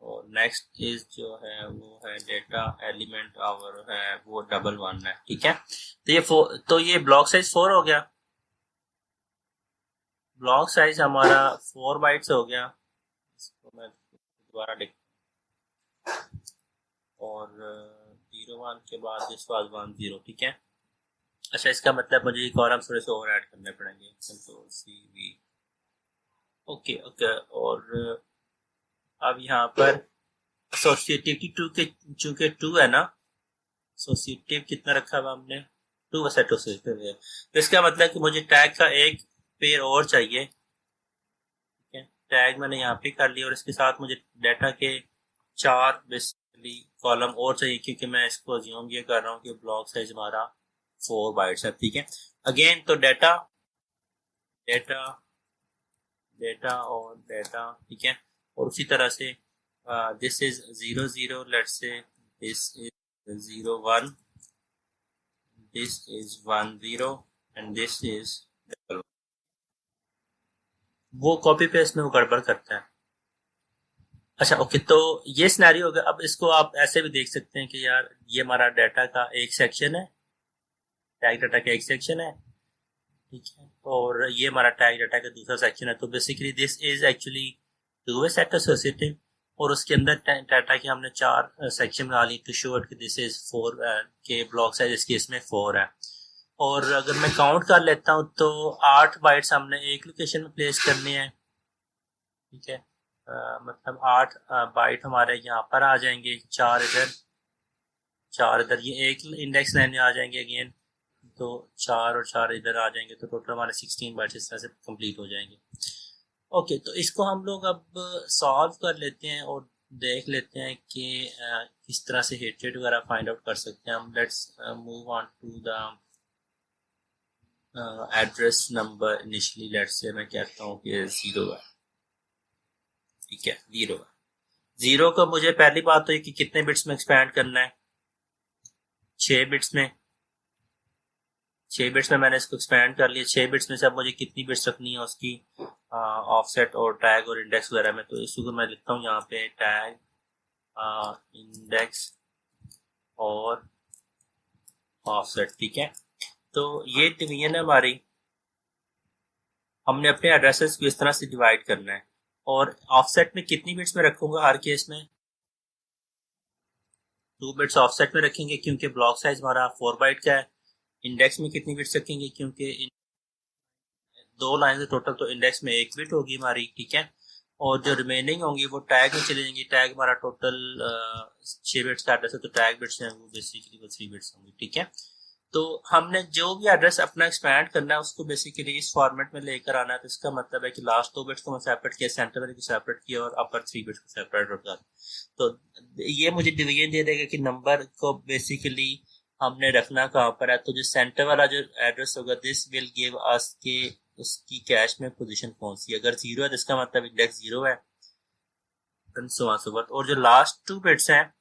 और नेक्स्ट इज जो है वो है डाटा एलिमेंट आवर है वो 11 है। ठीक है, तो ये ब्लॉक साइज 4 हो गया। ब्लॉक साइज हमारा 4 बाइट्स हो गया। इसको मैं दोबारा लिख, और 01 के बाद दिस वाज 10। ठीक है, अच्छा, इसका मतलब मुझे ये कॉलम थोड़े से और ऐड करने पड़ेंगे। Control C V, okay okay. और अब यहाँ पर एसोसिएटिविटी 2 के, चूंकि 2 है ना, एसोसिएटिव कितना रखा हुआ हमने, 2 एसोसिएटिव है, तो इसका मतलब कि मुझे टैग का एक पेयर और चाहिए। ठीक है, टैग मैंने यहाँ पे कर लिया, और इसके साथ मुझे डाटा के 4 बेसिकली कॉलम और चाहिए, क्योंकि मैं इसको अज्यूम ये कर रहा हूँ कि ब्लॉक साइज हमारा 4 बाइट्स है। ठीक है, अगेन तो डाटा डाटा डाटा और डाटा। ठीक है, और उसी तरह से this is 00, let's say this is 01, this is 10, and this is, वो कॉपी पेस्ट में वो गड़बड़ करता है। अच्छा ओके, तो ये सिनेरियो होगा। अब इसको आप ऐसे भी देख सकते हैं कि यार ये हमारा डाटा का एक सेक्शन है, टैग डाटा का एक सेक्शन है। ठीक है, और ये हमारा टैग डाटा का दूसरा सेक्शन है। तो basically this is actually to way set associative, और उसके अंदर डाटा के हमने 4 सेक्शन बना ली टू शो इट कि दिस इज 4 के ब्लॉक साइज इस केस में 4 है। और अगर मैं काउंट कर लेता हूँ तो 8 बाइट्स हमने एक लोकेशन में प्लेस करने हैं। ठीक है, मतलब 8 बाइट हमारे यहाँ पर आ जाएंगे, 4 इधर 4 इधर, ये एक इंडेक्स लाइन में आ जाएंगे अगेन, तो 4 और 4 इधर आ जाएंगे, तो टोटल हमारे 16 बाइट्स इस तरह से कंप्लीट हो जाएंगे। ओके, तो इसको हम लोग अब सॉल्व कर लेते हैं और देख लेते हैं कि किस तरह से हिट रेट वगैरह फाइंड आउट कर सकते हैं हम। Let's move on to the address number. Initially let's say मैं कहता हूँ कि 0 है। ठीक है, 0 है। 0 को मुझे पहली बात तो ये कि कितने बिट्स में एक्सपैंड करना है, 6 बिट्स में। 6 बिट्स में मैंने इसको एक्सपैंड कर लिया। 6 बिट्स में से अब मुझे कितनी बिट्स रखनी है उसकी ऑफसेट और टैग और इंडेक्स वगैरह में, तो इसको मैं लिखता हूँ यहाँ पे टैग इंडेक्स और ऑफसेट। ठीक है, तो ये डिवीजन है हमारी। हमने अपने एड्रेसेस को इस तरह से डिवाइड करना है, और ऑफसेट में कितनी बिट्स में रखूंगा हर केस में, 2 बिट्स ऑफसेट में रखेंगे क्योंकि ब्लॉक साइज हमारा 4 बाइट का है। इंडेक्स में कितनी बिट्स रखेंगे, क्योंकि 2 लाइन टोटल, तो इंडेक्स में 1 बिट होगी हमारी। ठीक है, और जो रिमेनिंग होंगी वो टैग में चली जाएंगी। टैग हमारा टोटल 6 बिट्स का एड्रेस है, तो टैग बिट्स हैं वो बेसिकली वो 3 बिट्स होंगी। ठीक है, तो हमने जो भी एड्रेस अपना एक्सपैंड करना है उसको बेसिकली इस फॉर्मेट में लेकर आना है। तो इसका मतलब है कि लास्ट 2 बिट्स को मैं सेपरेट किया, सेंटर वाले को सेपरेट किया, और अपर 3 बिट्स को सेपरेट रखा। तो ये मुझे डिवीजन दे देगा कि नंबर को बेसिकली हमने रखना कहाँ पर है। तो जो सेंटर वाला जो एड्रेस होगा, दिस विल गिव अस के उसकी कैश में पोजीशन कौन सी है। अगर 0 है तो इसका मतलब इंडेक्स 0 है, and so on so forth. और जो लास्ट 2 बिट्स हैं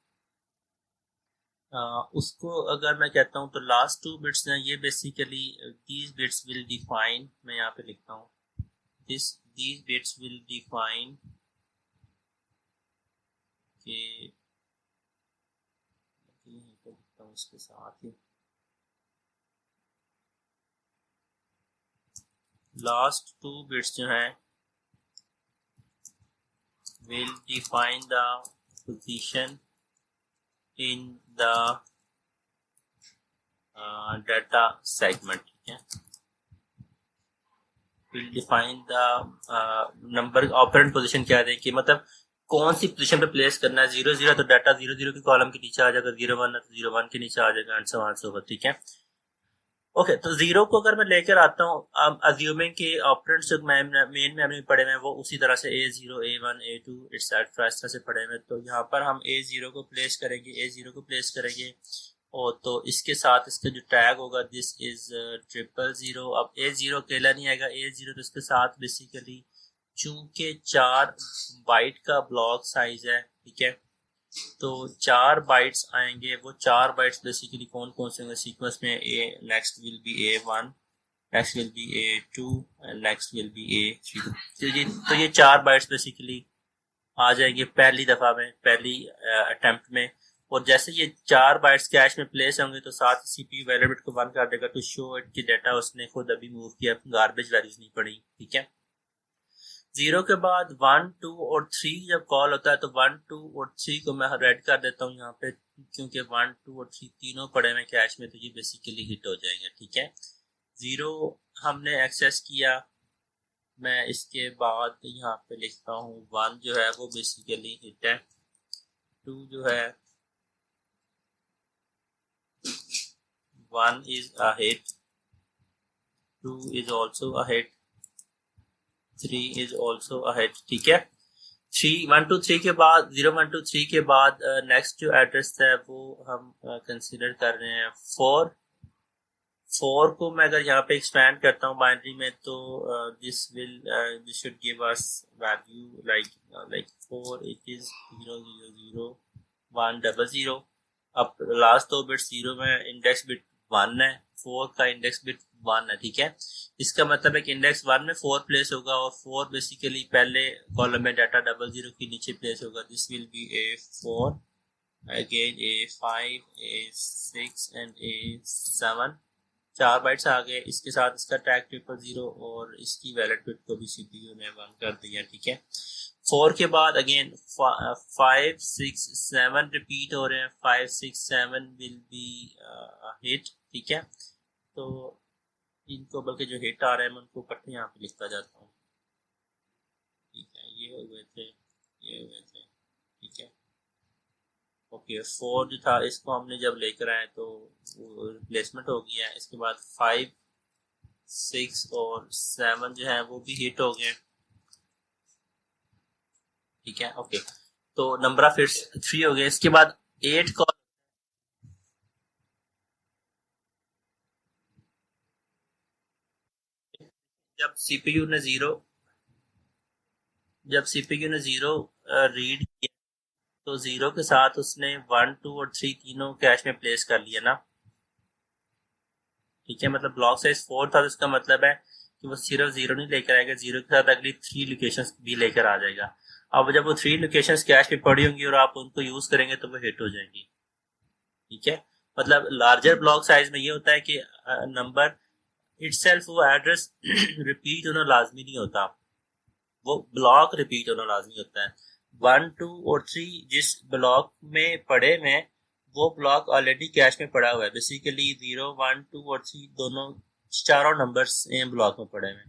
उसको अगर मैं कहता हूँ तो लास्ट 2 बिट्स हैं ये basically these bits will define, मैं यहाँ पे लिखता हूँ these bits will define के लिखता हूँ इसके साथ ही लास्ट 2 बिट्स जो हैं will define the position in the data segment, ठीक है। will define the number operand position क्या है कि मतलब कौन सी पोजीशन पे प्लेस करना है। 0 0 तो डाटा 0 0 के कॉलम के नीचे आ जाएगा, 0 1 है तो 0 1 के नीचे आ जाएगा and so on so forth, ठीक है। ओके तो 0 को अगर मैं लेकर आता हूँ अज्यूमिंग कि ऑपरेंट्स जो मेन मेमोरी में पड़े हुए हैं वो उसी तरह से A0 A1 A2 एक्सेट्रा इस तरह से पड़े हुए हैं, तो यहाँ पर हम A0 को प्लेस करेंगे और तो इसके साथ इसका जो टैग होगा दिस इज 000। अब A0 अकेला नहीं आएगा, A0 तो इसके साथ बेसिकली चूंकि 4 बाइट का ब्लॉक साइज है, ठीक है, तो 4 बाइट्स आएंगे। वो 4 बाइट्स बेसिकली कौन कौन से होंगे सीक्वेंस में, next will be A1, next will be A2 and next will be A3। तो ये 4 बाइट्स बेसिकली आ जाएंगे पहली दफा में, पहली अटेम्प्ट में। और जैसे ये 4 बाइट्स कैश में प्लेस होंगे तो साथ ही सीपीयू वैल्यू बिट को 1 कर देगा टू शो इट की डाटा उसने खुद अभी मूव किया, गार्बेज वैल्यूज नहीं पड़ी, ठीक है। 0 के बाद 1 2 और 3 जब कॉल होता है तो 1 2 और 3 को मैं रेड कर देता हूँ यहाँ पे, क्योंकि 1 2 और 3 तीनों पड़े हुए कैश में, तो ये बेसिकली हिट हो जाएंगे, ठीक है। 0 हमने एक्सेस किया, मैं इसके बाद यहाँ पे लिखता हूँ 1 जो है वो बेसिकली हिट है, 2 जो है 1 is a hit, 2 is also a hit, 3 is also a hit, ठीक है। 1 2 3 के बाद 0 1 2 3 के बाद नेक्स्ट जो एड्रेस है वो हम कंसीडर कर रहे हैं 4 को मैं अगर यहाँ पे एक्सपैंड करता हूँ बाइनरी में तो this should give us value like 4 it is 0 0 0 1 0 0। अब लास्ट 2 बिट 0 में इंडेक्स बिट 1 है, 4 का इंडेक्स बिट 1 है, ठीक है। इसका मतलब है कि इंडेक्स 1 में 4 प्लेस होगा और 4 बेसिकली पहले कॉलम में डाटा 0 0 के नीचे प्लेस होगा। This will be A4 again A5 A6 and A7। 4 bytes आ गए, इसके साथ इसका टैग 0 0 और इसकी वैलिड बिट को भी सीपीयू ने 1 कर दिया, ठीक है। 4 के बाद अगेन 5 6 7 रिपीट हो रहे हैं, 5 6 7 विल बी हिट, ठीक है। तो इनको बल्कि जो हिट आ रहे हैं मैं उनको इकट्ठे यहाँ पे लिखता जाता हूँ, ठीक है। ये हुए थे, ठीक है। ओके 4 जो था इसको हमने जब लेकर आए तो वो रिप्लेसमेंट हो गया है। इसके बाद 5 6 और 7 जो है वो भी हिट हो गए, ठीक है। ओके तो नंबर ऑफ हिट्स 3 हो गए। इसके बाद 8 कॉल जब सीपीयू ने 0 रीड किया तो 0 के साथ उसने 1 2 और 3 तीनों कैश में प्लेस कर लिया ना, ठीक है। मतलब ब्लॉक साइज 4 था तो इसका मतलब है कि वो सिर्फ 0 नहीं लेकर आएगा, 0 के साथ अगली 3 लोकेशंस भी लेकर आ जाएगा। अब जब वो 3 लोकेशंस कैश में पड़ी होंगी और आप उनको यूज करेंगे तो वो हिट हो जाएंगी, ठीक है। मतलब लार्जर ब्लॉक साइज में ये होता है कि नंबर इटसेल्फ वो एड्रेस रिपीट होना लाजमी नहीं होता, वो ब्लॉक रिपीट होना लाजमी होता है। 1 2 और 3 जिस ब्लॉक में पड़े हुए वो ब्लॉक ऑलरेडी कैश में पड़ा हुआ है। बेसिकली 0 1 2 और 3 दोनों चारों नंबर्स ब्लॉक में पड़े हुए हैं।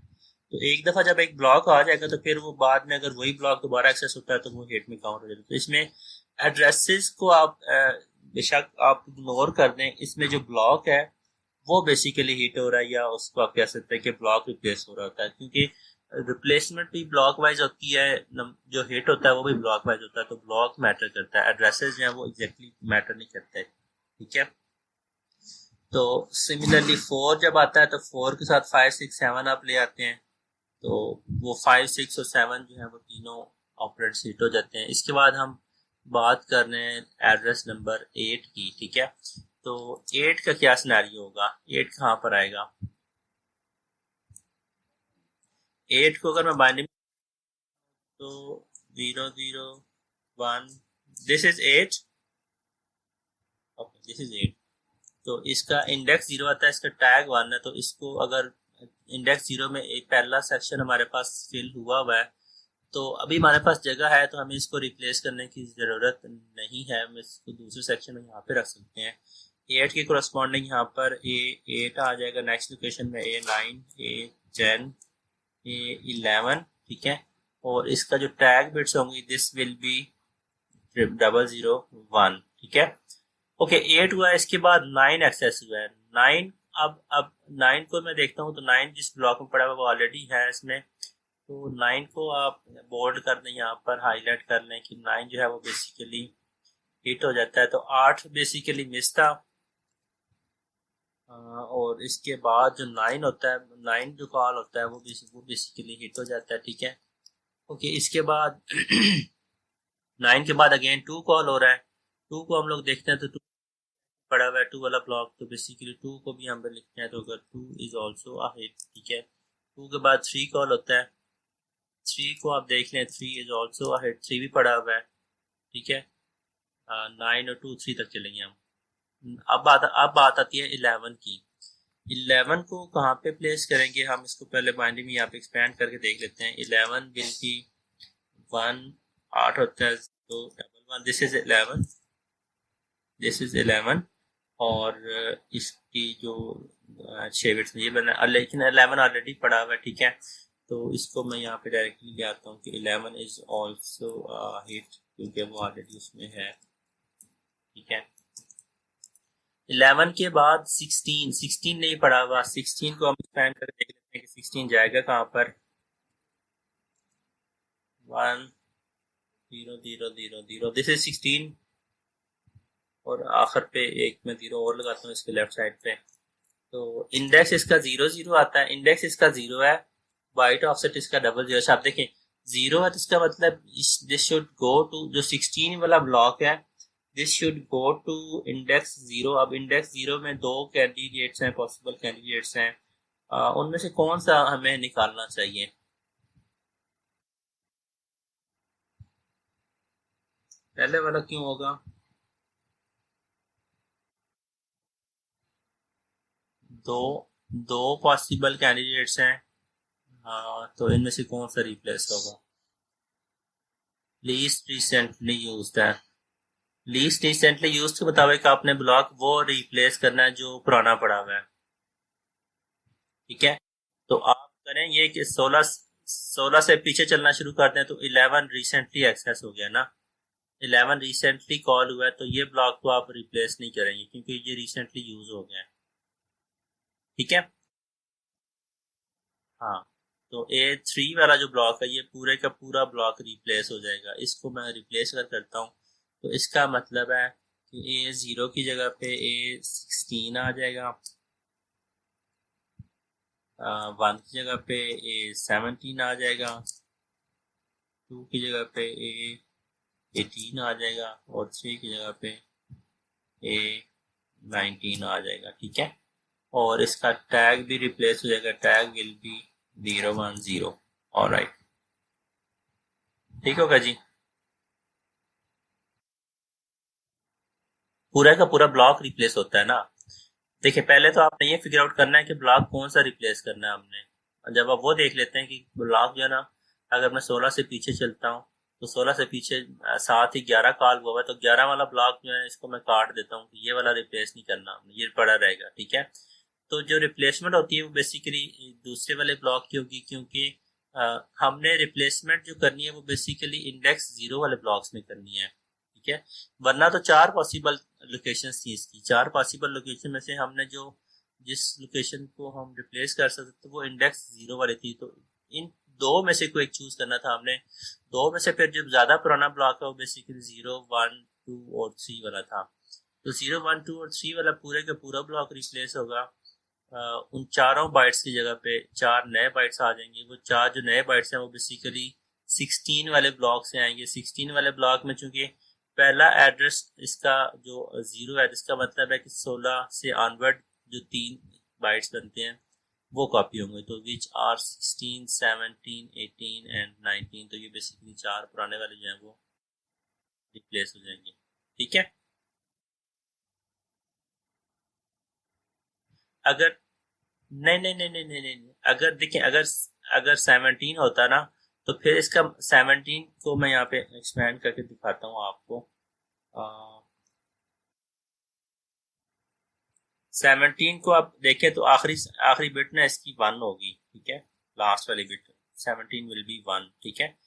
तो एक दफा जब एक ब्लॉक आ जाएगा तो फिर वो बाद में अगर वही ब्लॉक दोबारा एक्सेस होता है तो वो हिट में काउंट हो जाएगा। तो इसमें एड्रेसेस को आप बेशक आप इग्नोर कर दें, इसमें जो ब्लॉक है वो बेसिकली हिट हो रहा है या उसको आप कह सकते हैं कि ब्लॉक रिप्लेस हो रहा होता है, क्योंकि रिप्लेसमेंट भी ब्लॉक वाइज होती है, जो हिट होता है वो भी ब्लॉक वाइज होता है। तो ब्लॉक मैटर करता है, एड्रेसेस जो है वो एग्जैक्टली मैटर नहीं करते, ठीक है। तो सिमिलरली 4 जब आता है तो 4 के साथ 5 6 7 आप ले आते हैं, तो वो 5 6 और 7 जो है वो तीनों ऑपरेंड्स हिट हो जाते हैं। इसके बाद हम बात कर रहे हैं एड्रेस नंबर 8 की, ठीक है। तो 8 का क्या सिनेरियो होगा, 8 कहाँ पर आएगा? 8 को अगर मैं बाइनरी तो 0 0 1, this is 8, okay this is 8। तो इसका इंडेक्स 0 आता है, इसका टैग 1 है, तो इसको अगर इंडेक्स 0 में एक पहला सेक्शन हमारे पास फिल हुआ है, तो अभी हमारे पास जगह है, तो हमें इसको रिप्लेस करने की ज़रूरत नहीं है। हम इसको दूसरे सेक्शन में यहाँ पे रख सकते हैं। 8 के कोरस्पॉन्डिंग यहाँ पर A8 आ जाएगा, नेक्स्ट लोकेशन में A9, A10, A11, ठीक है। और इसका जो टैग बिट्स होंगी, दिस विल बी 0 0 1, ठीक है। ओके 8 हुआ है, इसके बाद 9 एक्सेस हुआ है। 9 अब 9 को मैं देखता हूँ, तो 9 जिस ब्लॉक में पड़ा हुआ वो ऑलरेडी है इसमें, तो 9 को आप बोल्ड कर दें, यहाँ पर हाईलाइट कर लें कि 9 जो है वो बेसिकली हिट हो जाता है। तो 8 बेसिकली मिस था, और इसके बाद जो 9 होता है, 9 जो कॉल होता है वो बेसिकली हिट हो जाता है, ठीक है। ओके इसके बाद 9 के बाद अगेन 2 कॉल हो रहा है। 2 को हम लोग देखते हैं, तो 2 पड़ा हुआ है 2 वाला ब्लॉक, तो बेसिकली 2 को भी हम लिखते हैं, तो अगर 2 इज ऑल्सो अ हिट, ठीक है। 2 के बाद 3 कॉल होता है, 3 को आप देख लें, 3 इज ऑल्सो अ हिट, 3 भी पड़ा हुआ है, ठीक है। 9 और 2 3 तक चलेंगे हम। अब बात आती है 11 की। 11 को कहाँ पे प्लेस करेंगे हम, इसको पहले बाइनरी में यहाँ पे एक्सपेंड करके देख लेते हैं। 11 विल बी 1, 8 होता है तो 1 दिस इज 11, दिस इज 11। और इसकी जो 6 बिट्स ये बना, लेकिन 11 ऑलरेडी पड़ा हुआ है, ठीक है। तो इसको मैं यहाँ पे डायरेक्टली ले आता हूँ कि 11 इज ऑल्सो हिट, क्योंकि वो ऑलरेडी उसमें है, ठीक है। 11 के बाद 16 नहीं पड़ा हुआ, 16 को हम एक्सपेंड करके देख लेते हैं कि 16 जाएगा कहाँ पर। 1 0 0 0 0, दिस इज 16। और आखिर पे एक मैं 0 और लगाता हूँ इसके लेफ्ट साइड पे, तो इंडेक्स इसका 0 0 आता है, इंडेक्स इसका 0 है, बाइट ऑफसेट इसका 00। आप देखें 0 है, तो इसका मतलब दिस शुड गो टू जो 16 वाला ब्लॉक है, this should go to index 0। अब इंडेक्स 0 में 2 कैंडिडेट्स हैं, पॉसिबल कैंडिडेट्स हैं, उनमें से कौन सा हमें निकालना चाहिए? पहले वाला क्यों होगा? दो दो पॉसिबल कैंडिडेट्स हैं, हाँ, तो इनमें से कौन सा रिप्लेस होगा? लीस्ट रिसेंटली यूज्ड है, लीस्ट रिसेंटली यूज के मुताबिक आपने ब्लॉक वो रिप्लेस करना है जो पुराना पड़ा हुआ है, ठीक है। तो आप करें ये कि 16 से पीछे चलना शुरू कर दें, तो 11 रिसेंटली एक्सेस हो गया ना, 11 रिसेंटली कॉल हुआ है, तो ये ब्लॉक को आप रिप्लेस नहीं करेंगे क्योंकि ये रिसेंटली यूज हो गया है, ठीक है। हाँ, तो A3 वाला जो ब्लॉक है, ये पूरे का पूरा ब्लॉक रिप्लेस हो जाएगा। इसको मैं रिप्लेस करता हूँ, तो इसका मतलब है कि A0 की जगह पे A16 आ जाएगा, 1 की जगह पे A17 आ जाएगा, 2 की जगह पे A18 आ जाएगा, और 3 की जगह पे A19 आ जाएगा, ठीक है। और इसका टैग भी रिप्लेस हो जाएगा, टैग विल बी 0 1 0। ऑलराइट, ठीक होगा जी। पूरा का पूरा ब्लॉक रिप्लेस होता है ना। देखिए पहले तो आपने ये फिगर आउट करना है कि ब्लॉक कौन सा रिप्लेस करना है हमने। और जब आप वो देख लेते हैं कि ब्लॉक जो है ना, अगर मैं 16 से पीछे चलता हूँ, तो 16 से पीछे साथ ही 11 कॉल हुआ है, तो 11 वाला ब्लॉक जो है इसको मैं काट देता हूँ, ये वाला रिप्लेस नहीं करना हमने, ये पड़ा रहेगा, ठीक है। तो जो रिप्लेसमेंट होती है वो बेसिकली दूसरे वाले ब्लॉक की होगी, क्योंकि हमने रिप्लेसमेंट जो करनी है वो बेसिकली इंडेक्स 0 वाले ब्लॉक्स में करनी है, ठीक है। वरना तो 4 पॉसिबल लोकेशन थी इसकी, 4 पॉसिबल लोकेशन में से हमने जो जिस लोकेशन को हम रिप्लेस कर सकते थे वो इंडेक्स 0 वाली थी, तो इन दो में से कोई एक चूज करना था हमने। दो में से फिर जो ज्यादा पुराना ब्लॉक है वो बेसिकली 0 1 2 और 3 वाला था, तो 0 1 2 और 3 वाला पूरे का पूरा ब्लॉक रिप्लेस होगा। उन चारों बाइट्स की जगह पे 4 नए बाइट्स आ जाएंगे, वो 4 जो नए बाइट्स हैं वो बेसिकली 16 वाले ब्लॉक से आएंगे। 16 वाले ब्लॉक में चूंकि पहला एड्रेस इसका जो 0 है, इसका मतलब है कि 16 से ऑनवर्ड जो 3 बाइट्स बनते हैं वो कॉपी होंगे। तो विच आर 16, 17, 18 एंड 19, तो ये बेसिकली 4 पुराने वाले जो हैं वो रिप्लेस हो जाएंगे। ठीक है, अगर नहीं नहीं नहीं नहीं नहीं नहीं नहीं। अगर देखिए, अगर 17 होता ना, तो फिर इसका 17 को मैं यहाँ पे एक्सपेंड करके दिखाता हूँ आपको। 17 को आप देखें तो आखिरी आखिरी बिट ना इसकी 1 होगी। ठीक है, लास्ट वाली बिट 17 विल बी 1। ठीक है,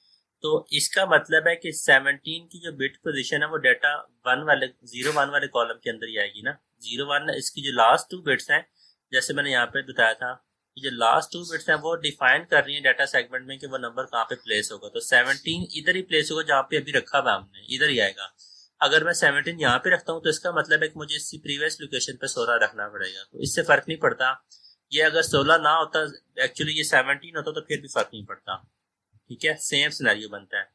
तो इसका मतलब है कि 17 की जो बिट पोजीशन है वो डाटा 1 वाले 0 1 वाले कॉलम के अंदर ही आएगी ना। 0 1 इसकी जो लास्ट 2 बिट्स हैं, जैसे मैंने यहाँ पे बताया था, जो लास्ट 2 बिट्स हैं वो डिफाइन कर रही है डाटा सेगमेंट में कि वो नंबर कहाँ पे प्लेस होगा। तो 17 इधर ही प्लेस होगा जहाँ पे अभी रखा हुआ हमने, इधर ही आएगा। अगर मैं 17 यहाँ पे रखता हूँ तो इसका मतलब है कि मुझे इसकी प्रीवियस लोकेशन पे 16 रखना पड़ेगा। तो इससे फर्क नहीं पड़ता। ये अगर 16 ना होता, एक्चुअली ये 17 होता, तो फिर भी फर्क नहीं पड़ता। ठीक है, सेम सिनेरियो बनता है।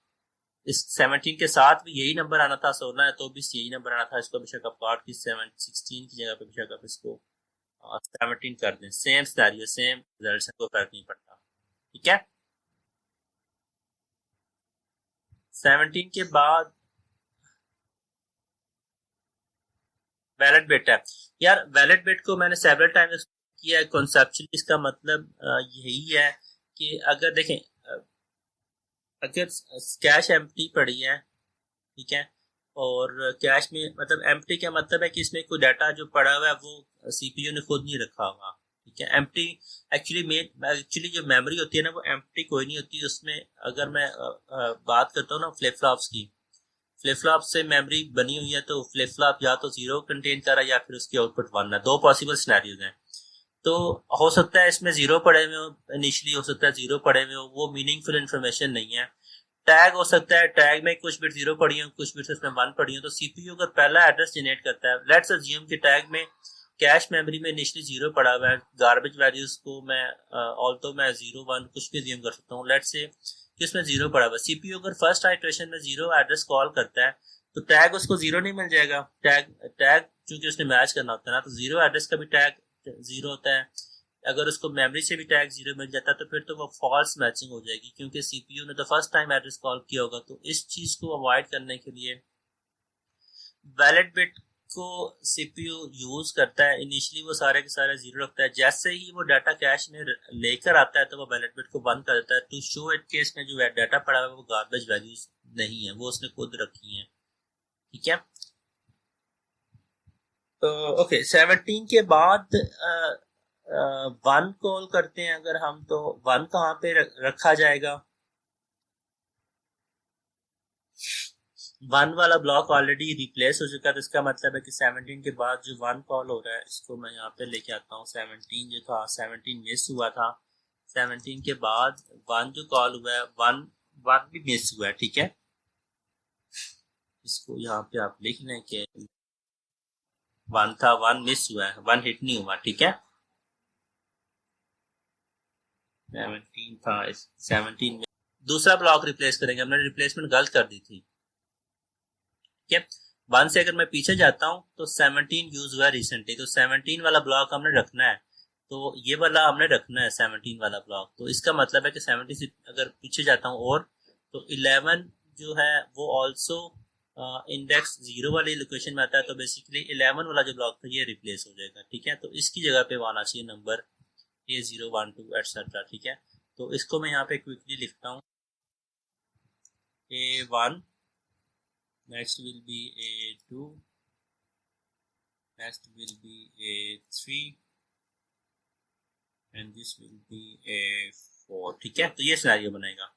इस 17 के साथ भी यही नंबर आना था, 16 है तो भी यही नंबर आना था। इसको बेशक आप काट की 16 की जगह पे बेशक आप इसको 17 कर दें, सेम सिनेरियो सेम रिजल्ट से, कोई फर्क नहीं पड़ता। ठीक है, 17 के बाद वैलिड बिट है। यार वैलिड बिट को मैंने सेवरल टाइम्स किया है कॉन्सेप्चुअली। इसका मतलब यही है कि अगर देखें, अगर कैश एम्प्टी पड़ी है, ठीक है, और कैश में मतलब एम्प्टी का मतलब है कि इसमें कोई डाटा जो पड़ा हुआ है वो सीपीयू ने खुद नहीं रखा हुआ। ठीक है, एम्प्टी एक्चुअली जो मेमोरी होती है ना वो एम्प्टी कोई नहीं होती उसमें। अगर मैं बात करता हूँ ना फ्लिप फ्लॉप्स की, फ्लिप फ्लॉप से मेमोरी बनी हुई है, तो फ्लिप फ्लॉप या तो 0 कंटेन कर रहा है या फिर उसकी आउटपुट 1 है। दो पॉसिबल सिनेरियोज हैं। तो हो सकता है इसमें 0 पड़े हुए हो इनिशियली, हो सकता है 0 पड़े हुए हो, वो मीनिंगफुल इन्फॉर्मेशन नहीं है। टैग हो सकता है, टैग में कुछ बिट 0 पड़ी हो, कुछ बिट उसमें 1 पड़ी हो। तो सीपीयू अगर पहला एड्रेस जनरेट करता है, लेट्स अज्यूम कि टैग में कैश मेमोरी में इनिशियली 0 पड़ा हुआ है, गार्बेज वैल्यूज को मैं ऑल्टो मैं 0 1 कुछ भी अज्यूम कर सकता हूँ। लेट्स से कि उसमें 0 पड़ा हुआ है। सीपीयू अगर फर्स्ट आइटरेशन में 0 एड्रेस कॉल करता है, तो टैग उसको 0 नहीं मिल जाएगा। टैग टैग चूंकि उसने मैच करना होता है ना, तो 0 एड्रेस का भी टैग 0 होता है। अगर उसको मेमोरी से भी टैग 0 मिल जाता है तो फिर तो वो फॉल्स मैचिंग हो जाएगी, क्योंकि सीपीयू ने तो फर्स्ट टाइम एड्रेस कॉल किया होगा। तो इस चीज को अवॉइड करने के लिए वैलिड बिट को सीपीयू यूज करता है। इनिशियली वो सारे के सारे 0 रखता है, जैसे ही वो डाटा कैश में लेकर आता है तो वो वैलिड बिट को बंद कर देता है, टू शो इट केस में जो डाटा पड़ा हुआ है वो गार्बेज वैल्यूज नहीं है, वो उसने खुद रखी है। ठीक है, तो ओके 17 के बाद 1 कॉल करते हैं अगर हम, तो 1 कहाँ पे रखा जाएगा। 1 वाला ब्लॉक ऑलरेडी रिप्लेस हो चुका है, तो इसका मतलब है कि 17 के बाद जो 1 कॉल हो रहा है, इसको मैं यहाँ पे लेके आता हूँ। 17 जो था, 17 मिस हुआ था। 17 के बाद 1 जो कॉल हुआ है, 1 1 भी मिस हुआ है। ठीक है, इसको यहाँ पे आप लिख लें कि 1 था, 1 मिस हुआ है, 1 हिट नहीं हुआ। ठीक है, 17 था, 17 में दूसरा ब्लॉक रिप्लेस करेंगे। हमने रिप्लेसमेंट गलत कर दी थी। ठीक है, 1 से अगर मैं पीछे जाता हूं तो 17 यूज हुआ रिसेंटली, तो 17 वाला ब्लॉक हमने रखना है। तो ये वाला हमने रखना है 17 वाला ब्लॉक। तो इसका मतलब है कि 17 से अगर पीछे जाता हूँ और, तो 11 जो है वो ऑल्सो इंडेक्स 0 वाली लोकेशन में आता है। तो बेसिकली 11 वाला जो ब्लॉक था ये रिप्लेस हो जाएगा। ठीक है, तो इसकी जगह पे आना चाहिए नंबर A012 एटसेट्रा। ठीक है, तो इसको मैं यहाँ पे क्विकली लिखता हूँ। A1, next will be A2, next will be A3 and this will be A4। ठीक है, तो ये सिनेरियो बनेगा।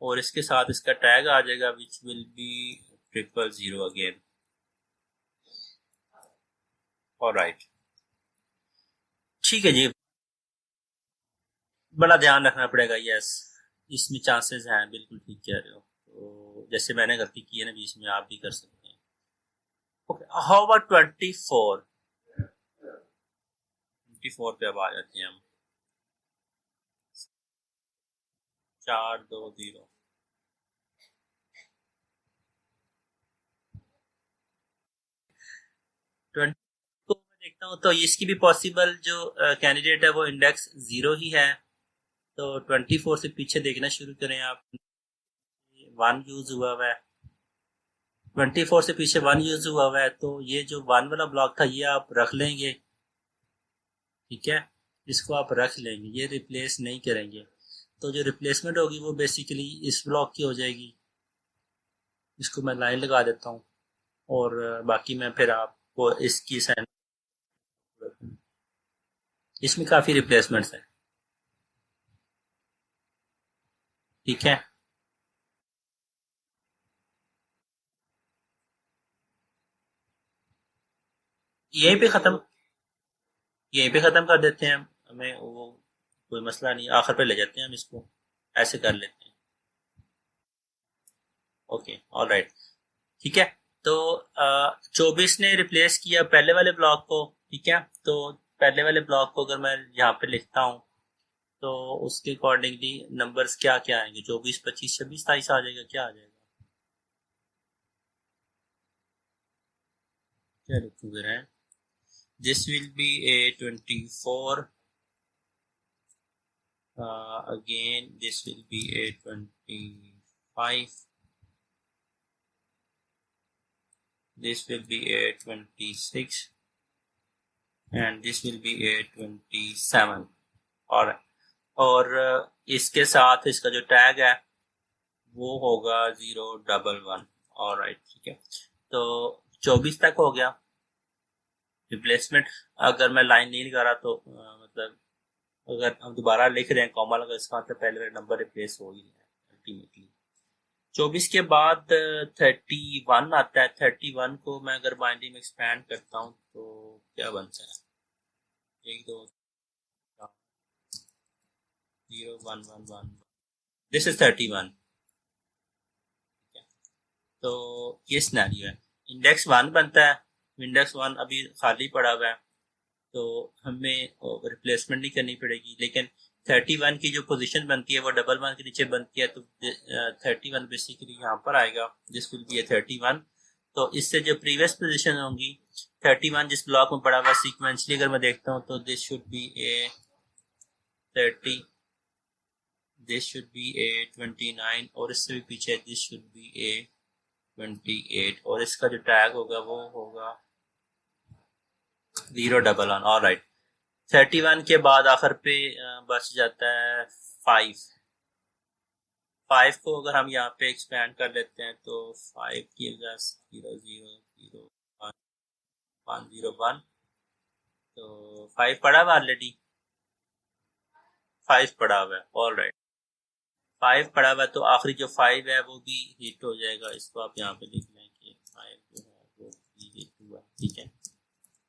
और इसके साथ इसका टैग आ जाएगा which will be 000 again. Alright, ठीक है जी, बड़ा ध्यान रखना पड़ेगा। यस, इसमें चांसेस हैं, बिल्कुल ठीक कह रहे हो। तो जैसे मैंने गलती की है ना बीच में, आप भी कर सकते हैं। ओके, हाउ अबाउट 24 पे अब आ जाते हैं हम। 420। 20 को मैं देखता हूँ तो इसकी भी पॉसिबल जो कैंडिडेट है वो इंडेक्स 0 ही है। तो 24 से पीछे देखना शुरू करें आप। 1 यूज हुआ है, 24 से पीछे 1 यूज हुआ है, तो ये जो 1 वाला ब्लॉक था ये आप रख लेंगे। ठीक है, इसको आप रख लेंगे, ये रिप्लेस नहीं करेंगे। तो जो रिप्लेसमेंट होगी वो बेसिकली इस ब्लॉक की हो जाएगी। इसको मैं लाइन लगा देता हूँ और बाकी मैं फिर आपको इसकी साइन, इसमें काफ़ी रिप्लेसमेंट्स हैं। ठीक है, यहीं पे ख़त्म, यहीं पे ख़त्म कर देते हैं। हमें वो कोई मसला नहीं, आखिर पे ले जाते हैं हम इसको, ऐसे कर लेते हैं। ओके, ऑल राइट, ठीक है। तो 24 ने रिप्लेस किया पहले वाले ब्लॉक को। ठीक है, तो पहले वाले ब्लॉक को अगर मैं यहाँ पे लिखता हूँ तो उसके अकॉर्डिंगली नंबर्स क्या क्या आएंगे? 24, 25, 26, 27 आ जाएगा, क्या आ जाएगा? क्या लिखूँ फिर है? This will B a 24, again this will be a 25, this will be a 26 and this will be a 27। और इसके साथ इसका जो टैग है वो होगा 011। और राइट, ठीक है, तो 24 तक हो गया रिप्लेसमेंट। अगर मैं लाइन नहीं लगा रहा तो मतलब अगर हम दोबारा लिख रहे हैं कॉमा लगा, इसका मतलब पहले वाला नंबर रिप्लेस हो ही है अल्टीमेटली। 24 के बाद 31 आता है। 31 को मैं अगर बाइनरी में एक्सपैंड करता हूँ तो क्या बनता है? 1 2 0 1 1 1, दिस इज 31। तो ये सिनेरियो है। इंडेक्स 1 बनता है, इंडेक्स 1 अभी खाली पड़ा हुआ है तो हमें रिप्लेसमेंट नहीं करनी पड़ेगी। लेकिन 31 की जो पोजीशन बनती है वो 11 के नीचे बनती है, तो 31 बेसिकली यहाँ पर आएगा, दिस विल बी ए 31। तो इससे जो प्रीवियस पोजीशन होंगी 31 जिस ब्लॉक में पड़ा हुआ सीक्वेंशली अगर मैं देखता हूँ तो this should be a 30, this should be a 29 और इससे भी पीछे दिस शुड बी ए 28 और इसका जो टैग होगा वो होगा 011। ऑल राइट, 31 के बाद आखिर पे बच जाता है 5। 5 को अगर हम यहाँ पे एक्सपैंड कर लेते हैं तो 5 की वजह 0 0 0 1 1 0 1, तो 5 पड़ा हुआ ऑलरेडी, 5 पड़ा हुआ है। ऑल राइट, 5 पड़ा हुआ है तो आखिरी जो 5 है वो भी हिट हो जाएगा। इसको आप यहाँ पे लिख लें कि 5 जो है वो भी हिट हुआ। ठीक है,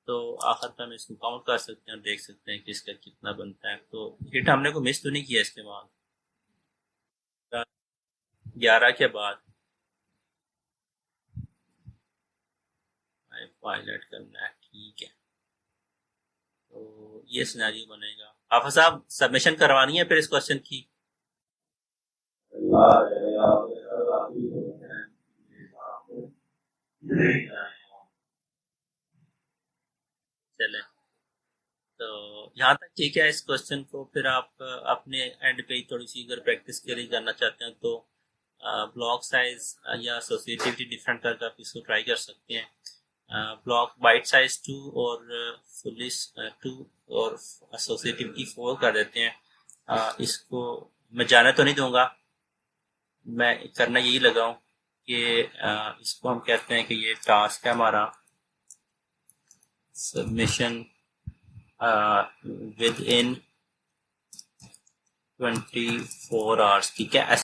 तो आखिर पे हम इसको काउंट कर सकते हैं और देख सकते हैं कि इसका कितना बनता है। तो हिट हमने को मिस तो नहीं किया इसके बाद, 11 के बाद पायलट करना है। ठीक है, तो ये सिनेरियो बनेगा। हाफिज साहब सबमिशन करवानी है फिर इस क्वेश्चन की? चले, तो यहाँ तक ठीक है। इस क्वेश्चन को फिर आप अपने एंड पे ही थोड़ी सी अगर प्रैक्टिस के लिए करना चाहते हैं तो ब्लॉक साइज या एसोसिएटिविटी डिफरेंट करके आप इसको ट्राई कर सकते हैं। ब्लॉक बाइट साइज 2 और फुली 2 और एसोसिएटिविटी 4 कर देते हैं। इसको मैं जाने तो नहीं दूंगा, मैं करना यही लगा हूँ कि इसको हम कहते हैं कि ये टास्क है हमारा सबमिशन विद इन 24 आवर्स। ठीक है,